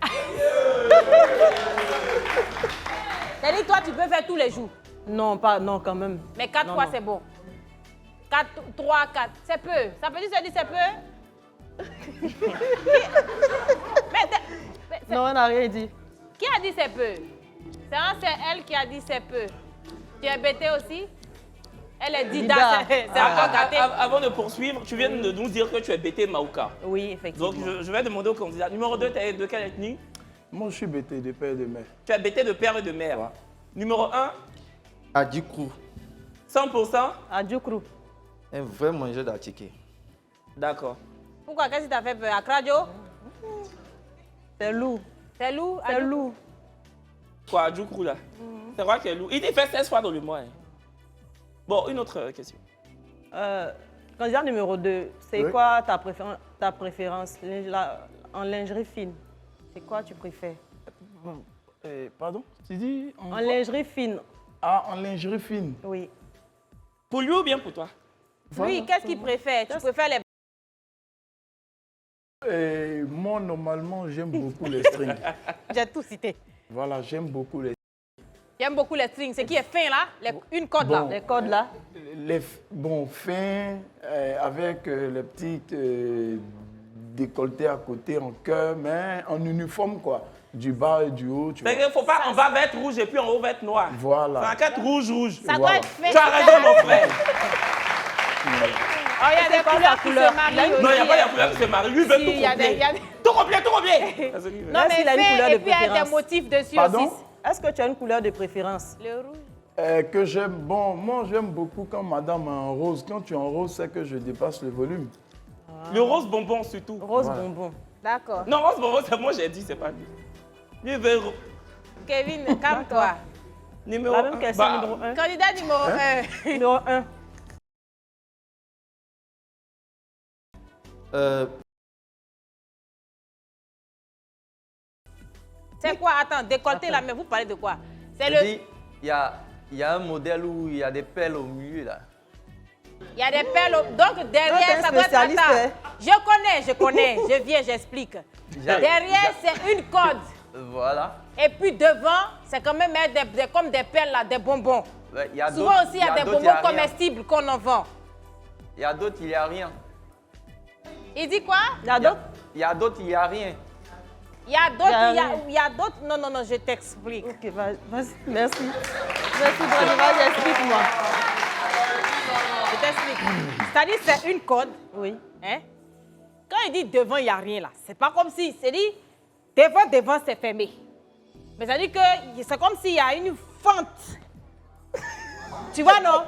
C'est-à-dire, toi, tu peux faire tous les jours? Non, quand même. Mais 4 fois, c'est bon. 4, 3, 4, c'est peu. Ça veut dire que c'est peu? Non, on n'a rien dit. Qui a dit c'est peu? C'est elle qui a dit c'est peu. Tu es bêté aussi? Elle est Dida. C'est encore gâté. Avant de poursuivre, tu viens de nous dire que tu es Bété Maoka. Oui, effectivement. Donc, je vais demander au candidat. Numéro 2, tu es de quelle ethnie? Moi, je suis Bété de père et de mère. Tu es Bété de père et de mère. Ouais. Numéro 1? Adjoukrou. 100%? Adjoukrou. Un vrai mangeur d'attiqué. D'accord. Pourquoi? Qu'est-ce qui t'a fait peur? Akradio? C'est loup. C'est loup? C'est loup. Quoi, Adjoukrou là? C'est quoi qui est loup? Il dit fait 16 fois dans le mois. Hein. Bon, une autre question. Candidat numéro 2, c'est quoi ta préférence en lingerie fine? C'est quoi tu préfères? Pardon? Tu dis en lingerie fine. Ah, en lingerie fine? Oui. Pour lui ou bien pour toi? Oui, qu'est-ce qu'il préfère? Tu préfères les... Moi, normalement, j'aime beaucoup les strings. J'ai tout cité. Voilà, j'aime beaucoup les... J'aime beaucoup les strings. C'est qui est fin là? Une corde là. Les cordes là. Fins, avec les petites décolletés à côté en cœur, mais en uniforme quoi. Du bas et du haut. Mais il ne faut pas en bas vêtre rouge et puis en haut vêtre noir. Voilà. Ça va être rouge. Ça doit être fait. Tu as raison, mon frère. Oh, il y a des couleurs qui se marient aussi. Non, il n'y a pas de couleurs qui se marient. Lui, il veut tout complet. Tout complet. Non, mais fait, et puis il y a des motifs dessus aussi. Est-ce que tu as une couleur de préférence? Le rouge. Que j'aime. Bon, moi, j'aime beaucoup quand madame est en rose. Quand tu es en rose, c'est que je dépasse le volume. Le rose bonbon surtout. Rose bonbon. D'accord. Non, rose bonbon, c'est moi, j'ai dit, c'est pas lui. Lui, il veut... Kevin, calme-toi. Numéro 1. Numéro 1. Candidat numéro 1. Numéro 1. C'est quoi? Attends, décolleté là, mais vous parlez de quoi? C'est le... Il y a un modèle où il y a des perles au milieu là. Il y a des perles, donc derrière, ça doit être... Attends, je connais, je viens, j'explique. Derrière, c'est une corde. Voilà. Et puis devant, c'est quand même comme des perles là, des bonbons. Souvent aussi, il y a des bonbons comestibles qu'on en vend. Il y a d'autres, il n'y a rien. Il dit quoi? Il y a d'autres? Il y a d'autres, il n'y a rien. Il Il y a d'autres. Non, je t'explique. Ok, vas-y. Merci. Merci, Brady, vas-y, explique-moi. Je t'explique. C'est-à-dire, c'est une corde. Oui. Hein? Quand il dit devant, il n'y a rien là. C'est pas comme si, c'est dit, devant, c'est fermé. Mais ça dit que c'est comme s'il y a une fente. Tu vois, non?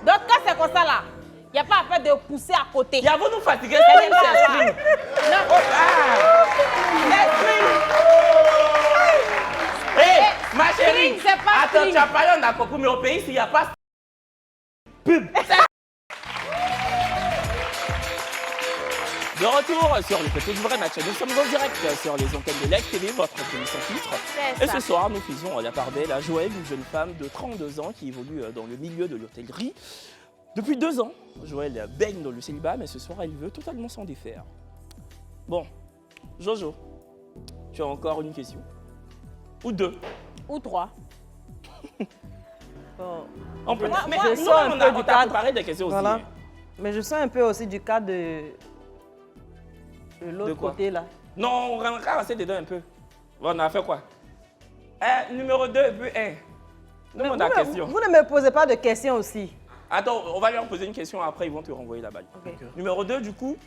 Donc, quand c'est comme ça là, il n'y a pas à faire de pousser à côté. Il y a vous nous fatiguer, c'est Non. Hé, ma chérie, attends, tu as parlé en Akoko, mais au pays, s'il n'y a pas pub. De retour sur le Petit Vrai Match, nous sommes en direct sur les antennes de LEC TV, votre émission titre. Et ce soir, nous faisons la part belle à Joël, une jeune femme de 32 ans qui évolue dans le milieu de l'hôtellerie. Depuis 2 ans, Joël baigne dans le célibat, mais ce soir, elle veut totalement s'en défaire. Bon, Jojo, tu as encore une question? Ou 2? Ou 3. Bon. On peut, Moi, mais je nous, sors un on peu a du cadre. préparé des questions Voilà. aussi. Mais je sens un peu aussi du cas de l'autre côté là. Non, on va rester dedans un peu. Bon, on a fait quoi? Numéro 2 et puis 1. Demande la question. Vous ne me posez pas de questions aussi. Attends, on va leur poser une question, après ils vont te renvoyer la balle. Okay. Numéro 2, du coup,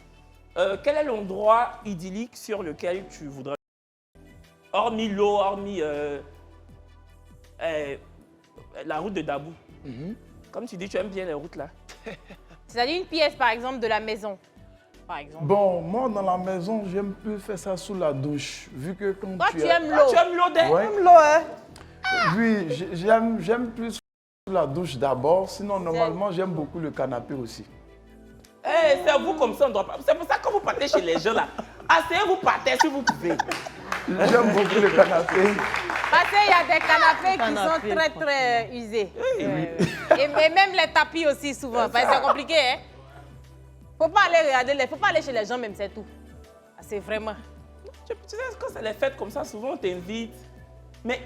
quel est l'endroit idyllique sur lequel tu voudrais... Hormis l'eau, hormis la route de Dabou. Comme tu dis, tu aimes bien les routes là. C'est-à-dire une pièce, par exemple, de la maison. Par exemple. Bon, moi, dans la maison, j'aime plus faire ça sous la douche. Vu que quand Toi, tu aimes l'eau. Ah, tu aimes l'eau d'air? Ouais. Même l'eau, hein? Oui, j'aime plus sous la douche d'abord. Sinon, normalement, j'aime beaucoup le canapé aussi. Eh, c'est vous comme ça, on doit pas... C'est pour ça que quand vous partez chez les gens là, asseyez-vous par terre si vous pouvez. J'aime beaucoup le canapé. Parce qu'il y a des canapés qui sont très, très usés. Et même les tapis aussi, souvent. Parce que c'est compliqué, hein? Faut pas aller regarder, faut pas aller chez les gens même, c'est tout. C'est vraiment... Tu sais, quand c'est les fêtes comme ça, souvent on t'invite. Mais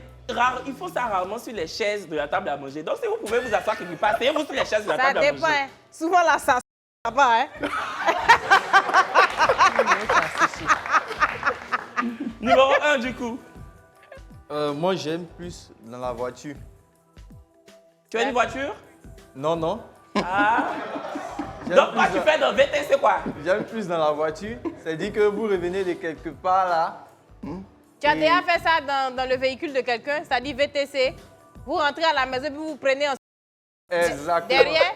il faut ça rarement sur les chaises de la table à manger. Donc si vous pouvez vous asseoir quelque part, asseyez-vous sur les chaises de la table à manger. Ça dépend, hein? Souvent là, ça va, hein? Numéro 1 du coup. Moi, j'aime plus dans la voiture. Tu as une voiture? Non. Ah. Donc quoi tu fais dans VTC quoi? J'aime plus dans la voiture. C'est-à-dire que vous revenez de quelque part là. Tu as déjà fait ça dans le véhicule de quelqu'un, c'est-à-dire VTC. Vous rentrez à la maison puis vous prenez un... Exactement. Derrière?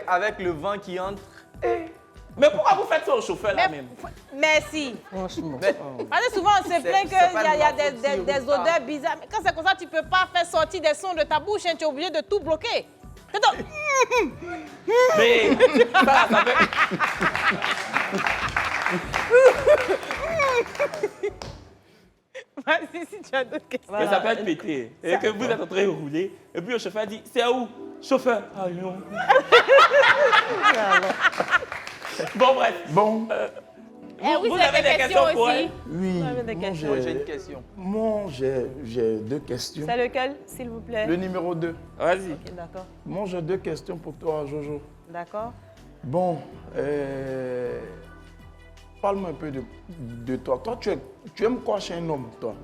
Avec le vent qui entre. Mais pourquoi vous faites ça au chauffeur là même? Merci. Franchement. Parce que souvent on se plaint qu'il y a des odeurs bizarres. Mais quand c'est comme ça, tu ne peux pas faire sortir des sons de ta bouche, hein, tu es obligé de tout bloquer. Mais ça fait... Vas-y, si tu as d'autres questions. Mais ça peut être pété. Et que vous êtes en train de rouler. Et puis le chauffeur dit, c'est où? Chauffeur. Ah non. Bon bref. Bon. Oui, Vous avez des questions pour elle? Oui. Moi, j'ai une question. Moi, j'ai 2 questions. C'est lequel, s'il vous plaît? Le numéro 2. Vas-y. Ok, d'accord. Moi, j'ai 2 questions pour toi, Jojo. D'accord. Bon, parle-moi un peu de toi. Toi, tu aimes quoi chez un homme, toi?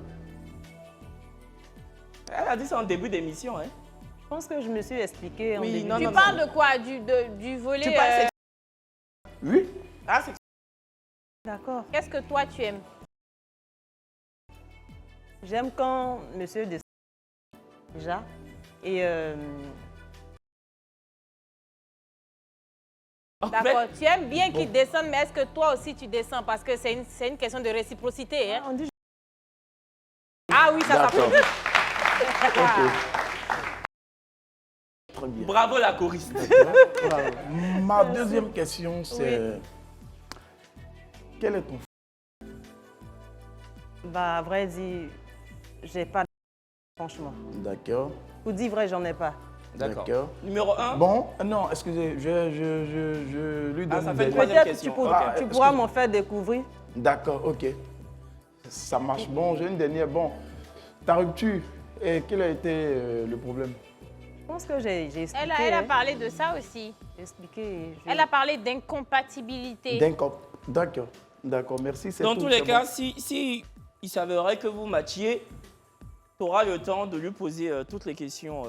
Elle a dit ça en début d'émission, hein? Je pense que je me suis expliqué en début. Tu parles de quoi? Du volet... Tu parles Oui. Ah, c'est... D'accord. Qu'est-ce que toi, tu aimes? J'aime quand monsieur descend déjà. Et D'accord. Tu aimes bien qu'il descende, mais est-ce que toi aussi tu descends? Parce que c'est une question de réciprocité. Hein? on dit... Ah oui, ça s'appelle. Très bien. Bravo la choriste. Voilà. Ma deuxième question, c'est... Quel est ton... Bah, à vrai dire, j'ai pas... Franchement. D'accord. Pour dire vrai, j'en ai pas. D'accord. Numéro 1. Bon, non, excusez, je lui donne ça fait des... troisième Peut-être question. tu pourras m'en faire découvrir. D'accord, ok. Ça marche. Bon, j'ai une dernière. Bon, ta rupture, et quel a été le problème? Je pense que j'ai expliqué. Elle a parlé de ça aussi. J'ai expliqué. Elle a parlé d'incompatibilité. D'accord, d'accord, merci. Dans tous les cas, si il s'avérerait que vous matchiez, tu auras le temps de lui poser toutes les questions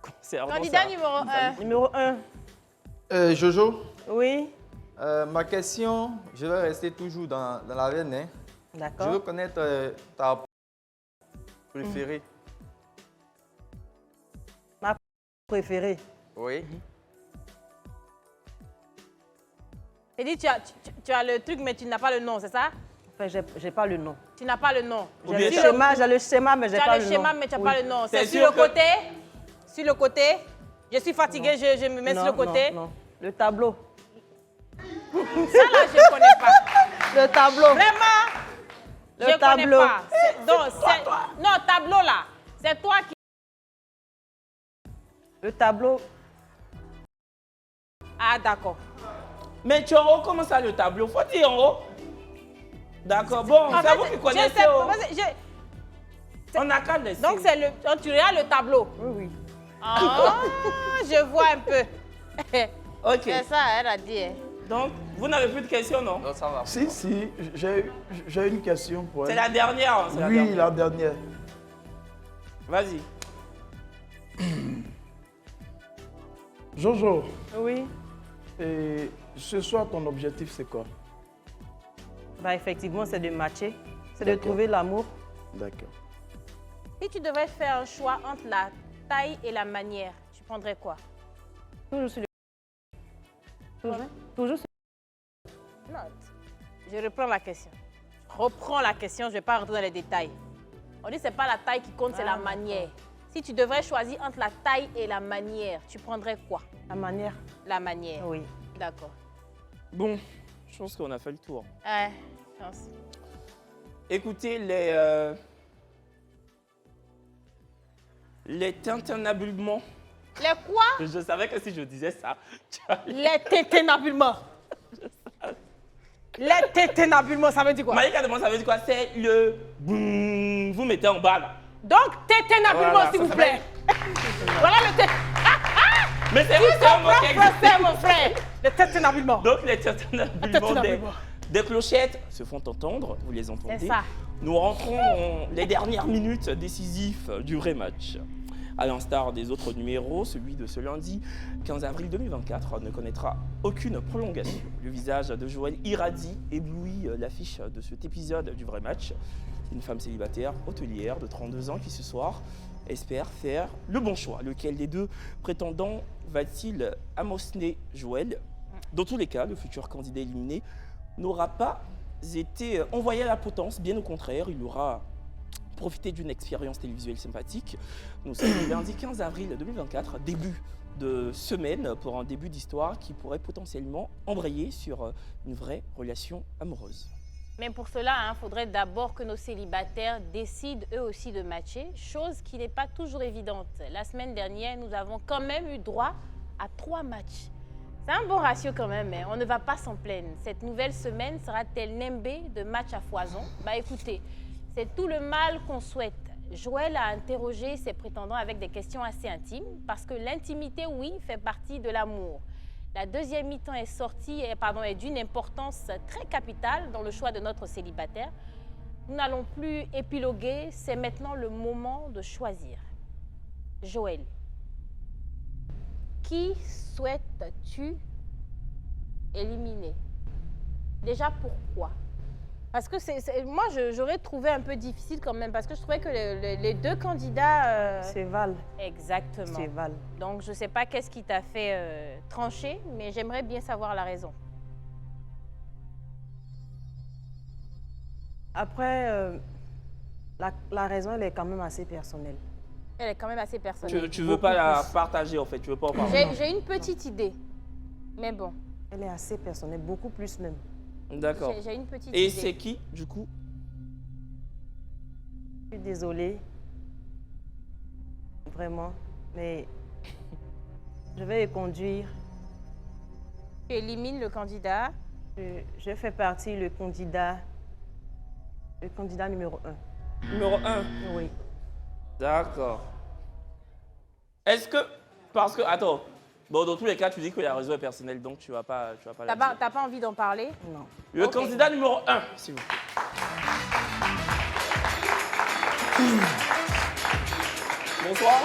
concernant Candidat ça. numéro 1. Numéro 1. Jojo, Oui. ma question, je vais rester toujours dans la veine. Hein. D'accord. Je veux connaître ta préférée. Ma préférée. Oui. Tu dis, tu as le truc, mais tu n'as pas le nom, c'est ça? Enfin, j'ai pas le nom. Tu n'as pas le nom. J'ai le schéma, mais j'ai pas le nom. Tu as le schéma, mais tu n'as pas le nom. C'est sur le côté? Sur le côté? Je suis fatiguée, je me mets sur le côté. Non. Le tableau. Ça là, je ne connais pas. Le tableau. Vraiment? Le je tableau. Connais pas. Non, tableau là. C'est toi qui... Le tableau. Ah, d'accord. Mais tu en haut, comment ça le tableau? Faut dire en haut. D'accord, bon, c'est vous qui connaissez. On n'a qu'à laisser. Donc, tu regardes le tableau? Oui. Ah, je vois un peu. Ok. C'est ça, elle a dit. Donc, vous n'avez plus de questions, non? Non, ça va. Si, j'ai une question pour elle. C'est la dernière. Hein, c'est Oui, la dernière. Vas-y. Jojo, Oui. et ce soir, ton objectif, c'est quoi? Bah, effectivement, c'est de matcher. C'est de D'accord. trouver l'amour. D'accord. Si tu devais faire un choix entre la taille et la manière, tu prendrais quoi? Toujours sur le... Toujours sur... Note. Je reprends la question. Je reprends la question, je ne vais pas rentrer dans les détails. On dit que ce n'est pas la taille qui compte, c'est la manière. Si tu devrais choisir entre la taille et la manière, tu prendrais quoi? La manière. La manière. Oui. D'accord. Bon, je pense qu'on a fait le tour. Ouais, chance. Écoutez, les tintinabullements. Les quoi? Je savais que si je disais ça, Les téténabullements. Les téténabullements, ça veut dire quoi? Malika demande ça veut dire quoi? C'est le boum, vous mettez en bas là. Donc, téténabullement, Voilà, s'il ça vous plaît. Voilà le téténabullement. Mais c'est vrai, c'est un mot qui existe. C'est mon frère. Le téténabullement. Donc les tintinabullements des clochettes se font entendre, vous les entendez. C'est ça. Nous rentrons dans les dernières minutes décisives du vrai match. À l'instar des autres numéros, celui de ce lundi 15 avril 2024 ne connaîtra aucune prolongation. Le visage de Joël irradie, éblouit l'affiche de cet épisode du vrai match. Une femme célibataire, hôtelière de 32 ans qui ce soir espère faire le bon choix. Lequel des deux prétendants va-t-il amoceler Joël? Dans tous les cas, le futur candidat éliminé n'aura pas été envoyé à la potence, bien au contraire, il aura profité d'une expérience télévisuelle sympathique. Nous sommes le lundi 15 avril 2024, début de semaine pour un début d'histoire qui pourrait potentiellement embrayer sur une vraie relation amoureuse. Mais pour cela, il faudrait d'abord que nos célibataires décident eux aussi de matcher, chose qui n'est pas toujours évidente. La semaine dernière, nous avons quand même eu droit à 3 matchs. C'est un bon ratio quand même, mais on ne va pas s'en plaindre. Cette nouvelle semaine sera-t-elle nimbée de matchs à foison? Bah écoutez, c'est tout le mal qu'on souhaite. Joël a interrogé ses prétendants avec des questions assez intimes, parce que l'intimité, oui, fait partie de l'amour. La deuxième mi-temps est sortie, est d'une importance très capitale dans le choix de notre célibataire. Nous n'allons plus épiloguer, c'est maintenant le moment de choisir. Joël, qui souhaites-tu éliminer? Déjà, pourquoi? Parce que moi, j'aurais trouvé un peu difficile quand même, parce que je trouvais que les deux candidats... C'est Val. Exactement. C'est Val. Donc, je ne sais pas qu'est-ce qui t'a fait trancher, mais j'aimerais bien savoir la raison. Après, la raison, elle est quand même assez personnelle. Elle est quand même assez personnelle. Tu ne veux pas la partager en fait, tu veux pas en parler? J'ai une petite idée, mais bon. Elle est assez personnelle, beaucoup plus même. D'accord. J'ai une petite idée. Et c'est qui, du coup? Je suis désolée. Vraiment. Mais je vais y conduire. Tu élimines le candidat? Je fais partie le candidat numéro 1. Numéro 1? Oui. D'accord. Est-ce que... Parce que... Attends. Bon, dans tous les cas, tu dis que la raison est personnelle, donc tu vas pas la dire. T'as pas envie d'en parler? Non. Le candidat numéro 1, s'il vous plaît. Bonsoir.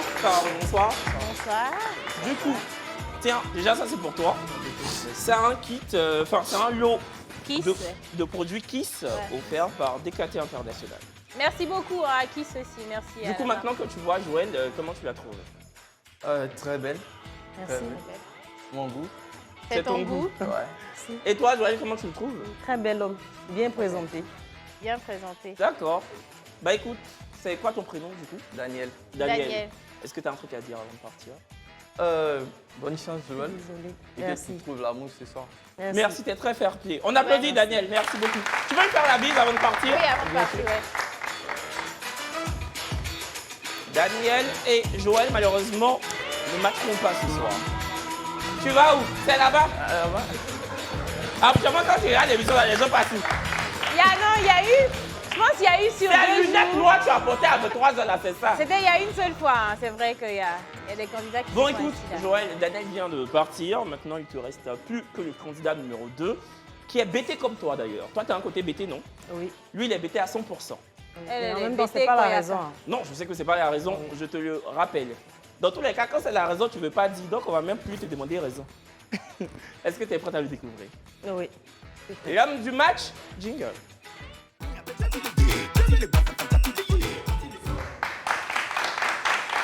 Bonsoir. Bonsoir. Du coup, tiens, déjà ça c'est pour toi. C'est un kit, c'est un lot de produits Kiss offerts par DKT International. Merci beaucoup à Kiss aussi, merci. Du coup, maintenant que tu vois Joël, comment tu la trouves? Très belle. Merci. Très belle. Mon goût. C'est ton goût? Merci. Et toi, Joël, comment tu le trouves? Très bel homme, bien présenté. Bien présenté. D'accord. Bah écoute, c'est quoi ton prénom du coup? Daniel. Daniel. Est-ce que tu as un truc à dire avant de partir? Bonne chance, Joël. Désolée. Et que tu trouves l'amour ce soir. Merci, t'es très fair play. On applaudit Daniel, merci beaucoup. Tu veux me faire la bise avant de partir? Oui, avant de partir, ouais. Daniel et Joël, malheureusement, ne matcheront pas ce soir. Tu vas où? C'est là-bas? Là-bas. Absolument, quand tu regardes l'émission, les gens passent. Il y a eu, je pense qu'il y a eu sur 2 jours. C'est la lunette noire que tu as portée à 3 ans, là, c'est ça? C'était il y a une seule fois, hein. C'est vrai qu'il y a des candidats qui Bon, sont écoute, ici, là. Joël, Daniel vient de partir. Maintenant, il te reste plus que le candidat numéro 2, qui est bêté comme toi d'ailleurs. Toi, tu as un côté bêté, non? Oui. Lui, il est bêté à 100%. Elle en est même temps, bêtée c'est pas quand la il y a raison. ça. Non, je sais que c'est pas la raison, je te le rappelle. Dans tous les cas, quand c'est la raison, tu ne veux pas dire, donc on va même plus te demander raison. Est-ce que tu es prête à le découvrir? Oui. Et l'homme du match, jingle.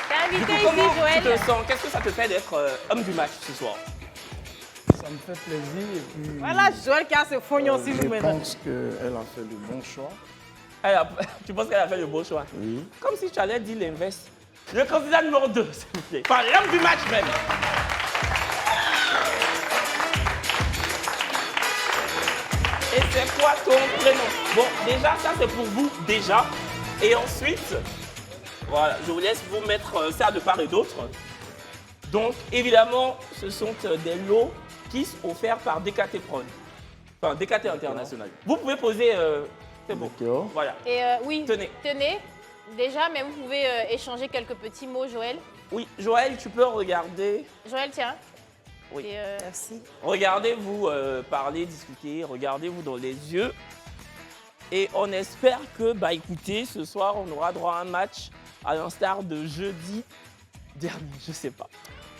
T'es invité Du coup, ici, comment Joël. tu te sens? Qu'est-ce que ça te fait d'être homme du match ce soir? Ça me fait plaisir et puis... Voilà, Joël qui a ce fognon sur je nous maintenant. pense qu'elle a fait le bon choix. Tu penses qu'elle a fait le bon choix? Oui. Comme si tu allais dire l'inverse. Le candidat numéro 2, s'il vous plaît. Enfin, l'homme du match même. Et c'est quoi ton prénom? Bon, déjà, ça c'est pour vous, déjà. Et ensuite, voilà, je vous laisse vous mettre ça de part et d'autre. Donc, évidemment, ce sont des lots qui sont offerts par DKT Prod. Enfin, DKT International. Vous pouvez poser... c'est bon. Voilà. Et oui, Tenez. Déjà, mais vous pouvez échanger quelques petits mots, Joël. Oui, Joël, tu peux regarder. Joël, tiens. Oui. Et, Merci. Regardez-vous parler, discuter, regardez-vous dans les yeux. Et on espère que, bah écoutez, ce soir, on aura droit à un match à l'instar de jeudi dernier, je sais pas.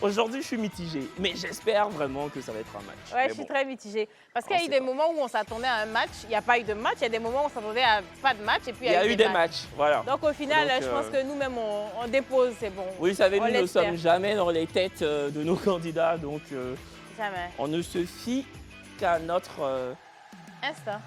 Aujourd'hui, je suis mitigé, mais j'espère vraiment que ça va être un match. ouais, Mais je suis bon. très mitigée. Parce qu'il y a eu des moments où on s'attendait à un match, il n'y a pas eu de match. Il y a des moments où on s'attendait à pas de match et puis Il y a eu des matchs, voilà. Donc au final, Donc, je pense que nous-mêmes, on dépose, c'est bon. Oui, vous savez, On nous ne l'espère. sommes jamais dans les têtes de nos candidats, donc Jamais. on ne se fie qu'à notre... Instinct.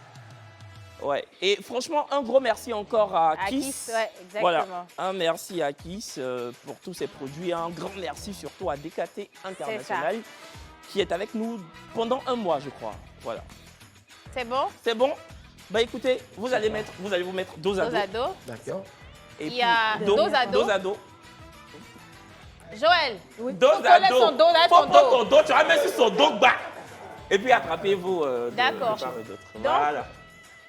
Ouais. Et franchement, un gros merci encore à Kiss. Kiss, ouais, exactement. Voilà, un merci à Kiss pour tous ces produits. Un grand merci surtout à DKT International qui est avec nous pendant un mois, je crois. Voilà. C'est bon? C'est bon? Bah écoutez, vous allez vous mettre dos à dos. Dos à dos. D'accord. Et Il y a puis, dos à dos. Dos à dos. Joël, Dos à dos. son dos, là, Faut ton prendre dos. ton dos, tu vas mettre sur son dos bas. Et puis attrapez-vous D'accord. de part et d'autre. Donc, Voilà.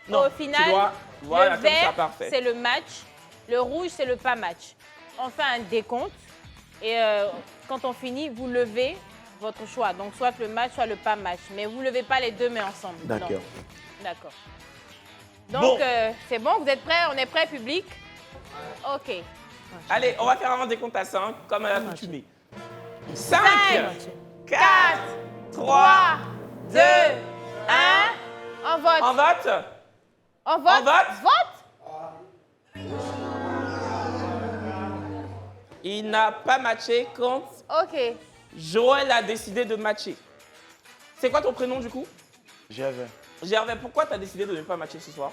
Au final, voilà, le comme ça, vert, parfait. c'est le match. Le rouge, c'est le pas match. On fait un décompte. Et quand on finit, vous levez votre choix. Donc, soit le match, soit le pas match. Mais vous ne levez pas les deux mains ensemble. D'accord. Non. D'accord. Donc, Bon. c'est bon, vous êtes prêts? On est prêts, public? OK. Allez, on va faire un décompte à 5, comme à l'accoutumée. 5, 4, 3, 2, 1. On vote. On vote? On vote. On vote? Vote. Il n'a pas matché quand OK. Joël a décidé de matcher. C'est quoi ton prénom du coup? J'avais. Gervais, pourquoi tu as décidé de ne pas matcher ce soir?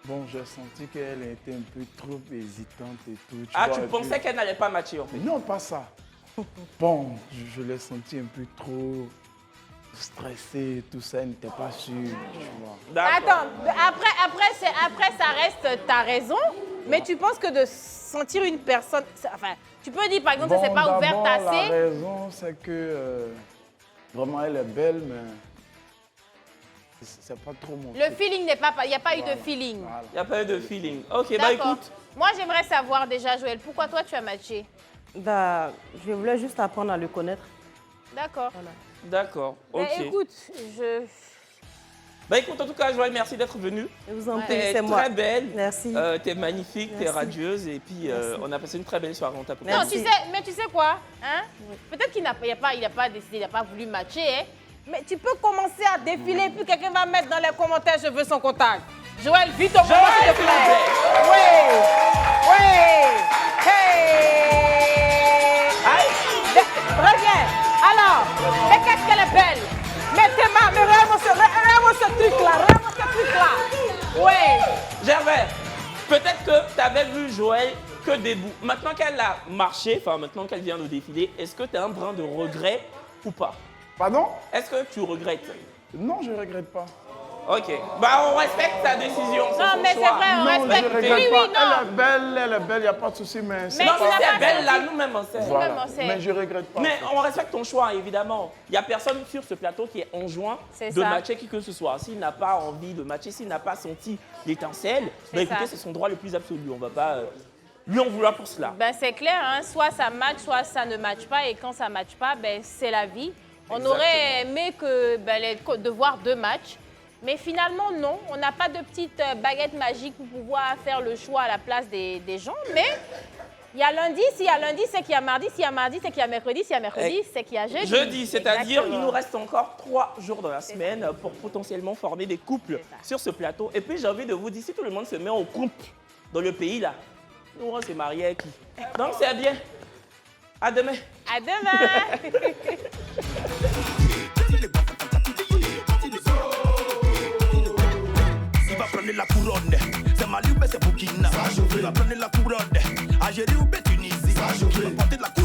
Bon, j'ai senti qu'elle était un peu trop hésitante et tout. Ah, vois, tu et pensais puis- qu'elle n'allait pas matcher en fait? Non, pas ça. Bon, je l'ai senti un peu trop stressée, tout ça, elle n'était pas sûre, tu vois. D'accord. Attends, après, ça reste ta raison, mais tu penses que de sentir une personne... Enfin, tu peux dire, par exemple, que c'est pas ouverte d'abord, assez. La raison, c'est que vraiment, elle est belle, mais c'est pas trop mon Le truc. feeling n'est pas... Il n'y a pas eu Voilà. de feeling. Voilà. Il n'y a pas eu de feeling. Ok, bah D'accord. écoute. Moi, j'aimerais savoir déjà, Joël, pourquoi toi, tu as matché? Bah, je voulais juste apprendre à le connaître. D'accord. D'accord, ok. Mais écoute, Bah écoute, en tout cas, Joël, merci d'être venue. Je vous en prie, c'est T'es moi. très belle. Merci. T'es magnifique, t'es radieuse. Et puis, on a passé une très belle soirée en ta Non, tu sais quoi, hein? Peut-être qu'il n'a pas décidé, il n'a pas voulu matcher, hein? Mais tu peux commencer à défiler, puis quelqu'un va mettre dans les commentaires, je veux son contact. Joël, vite au moment, s'il te plaît. Oui, oui. Hey. Reviens. Alors, mais qu'est-ce qu'elle est belle. Mais tes mains, mais regarde-moi ce truc-là, Oui. Gervais, peut-être que tu avais vu Joël que debout. Maintenant qu'elle a marché, enfin maintenant qu'elle vient de défiler, est-ce que tu as un brin de regret ou pas? Pardon? Est-ce que tu regrettes? Non, je ne regrette pas. Ok. Bah, on respecte ta décision. Non, mais c'est vrai, on respecte. Je regrette Oui, pas. non. Elle est belle, il n'y a pas de souci, mais c'est non, pas... si c'est belle, là, nous-mêmes, on sait. Voilà. Mais je ne regrette pas. Mais on respecte ton choix, évidemment. Il n'y a personne sur ce plateau qui est enjoint de matcher qui que ce soit. S'il n'a pas envie de matcher, s'il n'a pas senti l'étincelle, bah, écoutez, c'est son droit le plus absolu. On ne va pas lui en vouloir pour cela. Ben, c'est clair, hein? Soit ça match, soit ça ne match pas. Et quand ça ne match pas, ben, c'est la vie. On aurait aimé de voir 2 matchs. Mais finalement, non. On n'a pas de petite baguette magique pour pouvoir faire le choix à la place des gens. Mais il y a lundi, s'il y a lundi, c'est qu'il y a mardi. S'il y a mardi, c'est qu'il y a mercredi. S'il y a mercredi, c'est qu'il y a jeudi. Jeudi, c'est-à-dire il nous reste encore 3 jours dans la semaine pour potentiellement former des couples sur ce plateau. Et puis j'ai envie de vous dire, si tout le monde se met au couple dans le pays, là, nous, on s'est mariés avec qui? Donc c'est bien. À demain. À demain. Prendre la couronne, c'est Mali ou c'est Burkina. Il va prendre la couronne, Algérie ou Tunisie. Il va porter la couronne.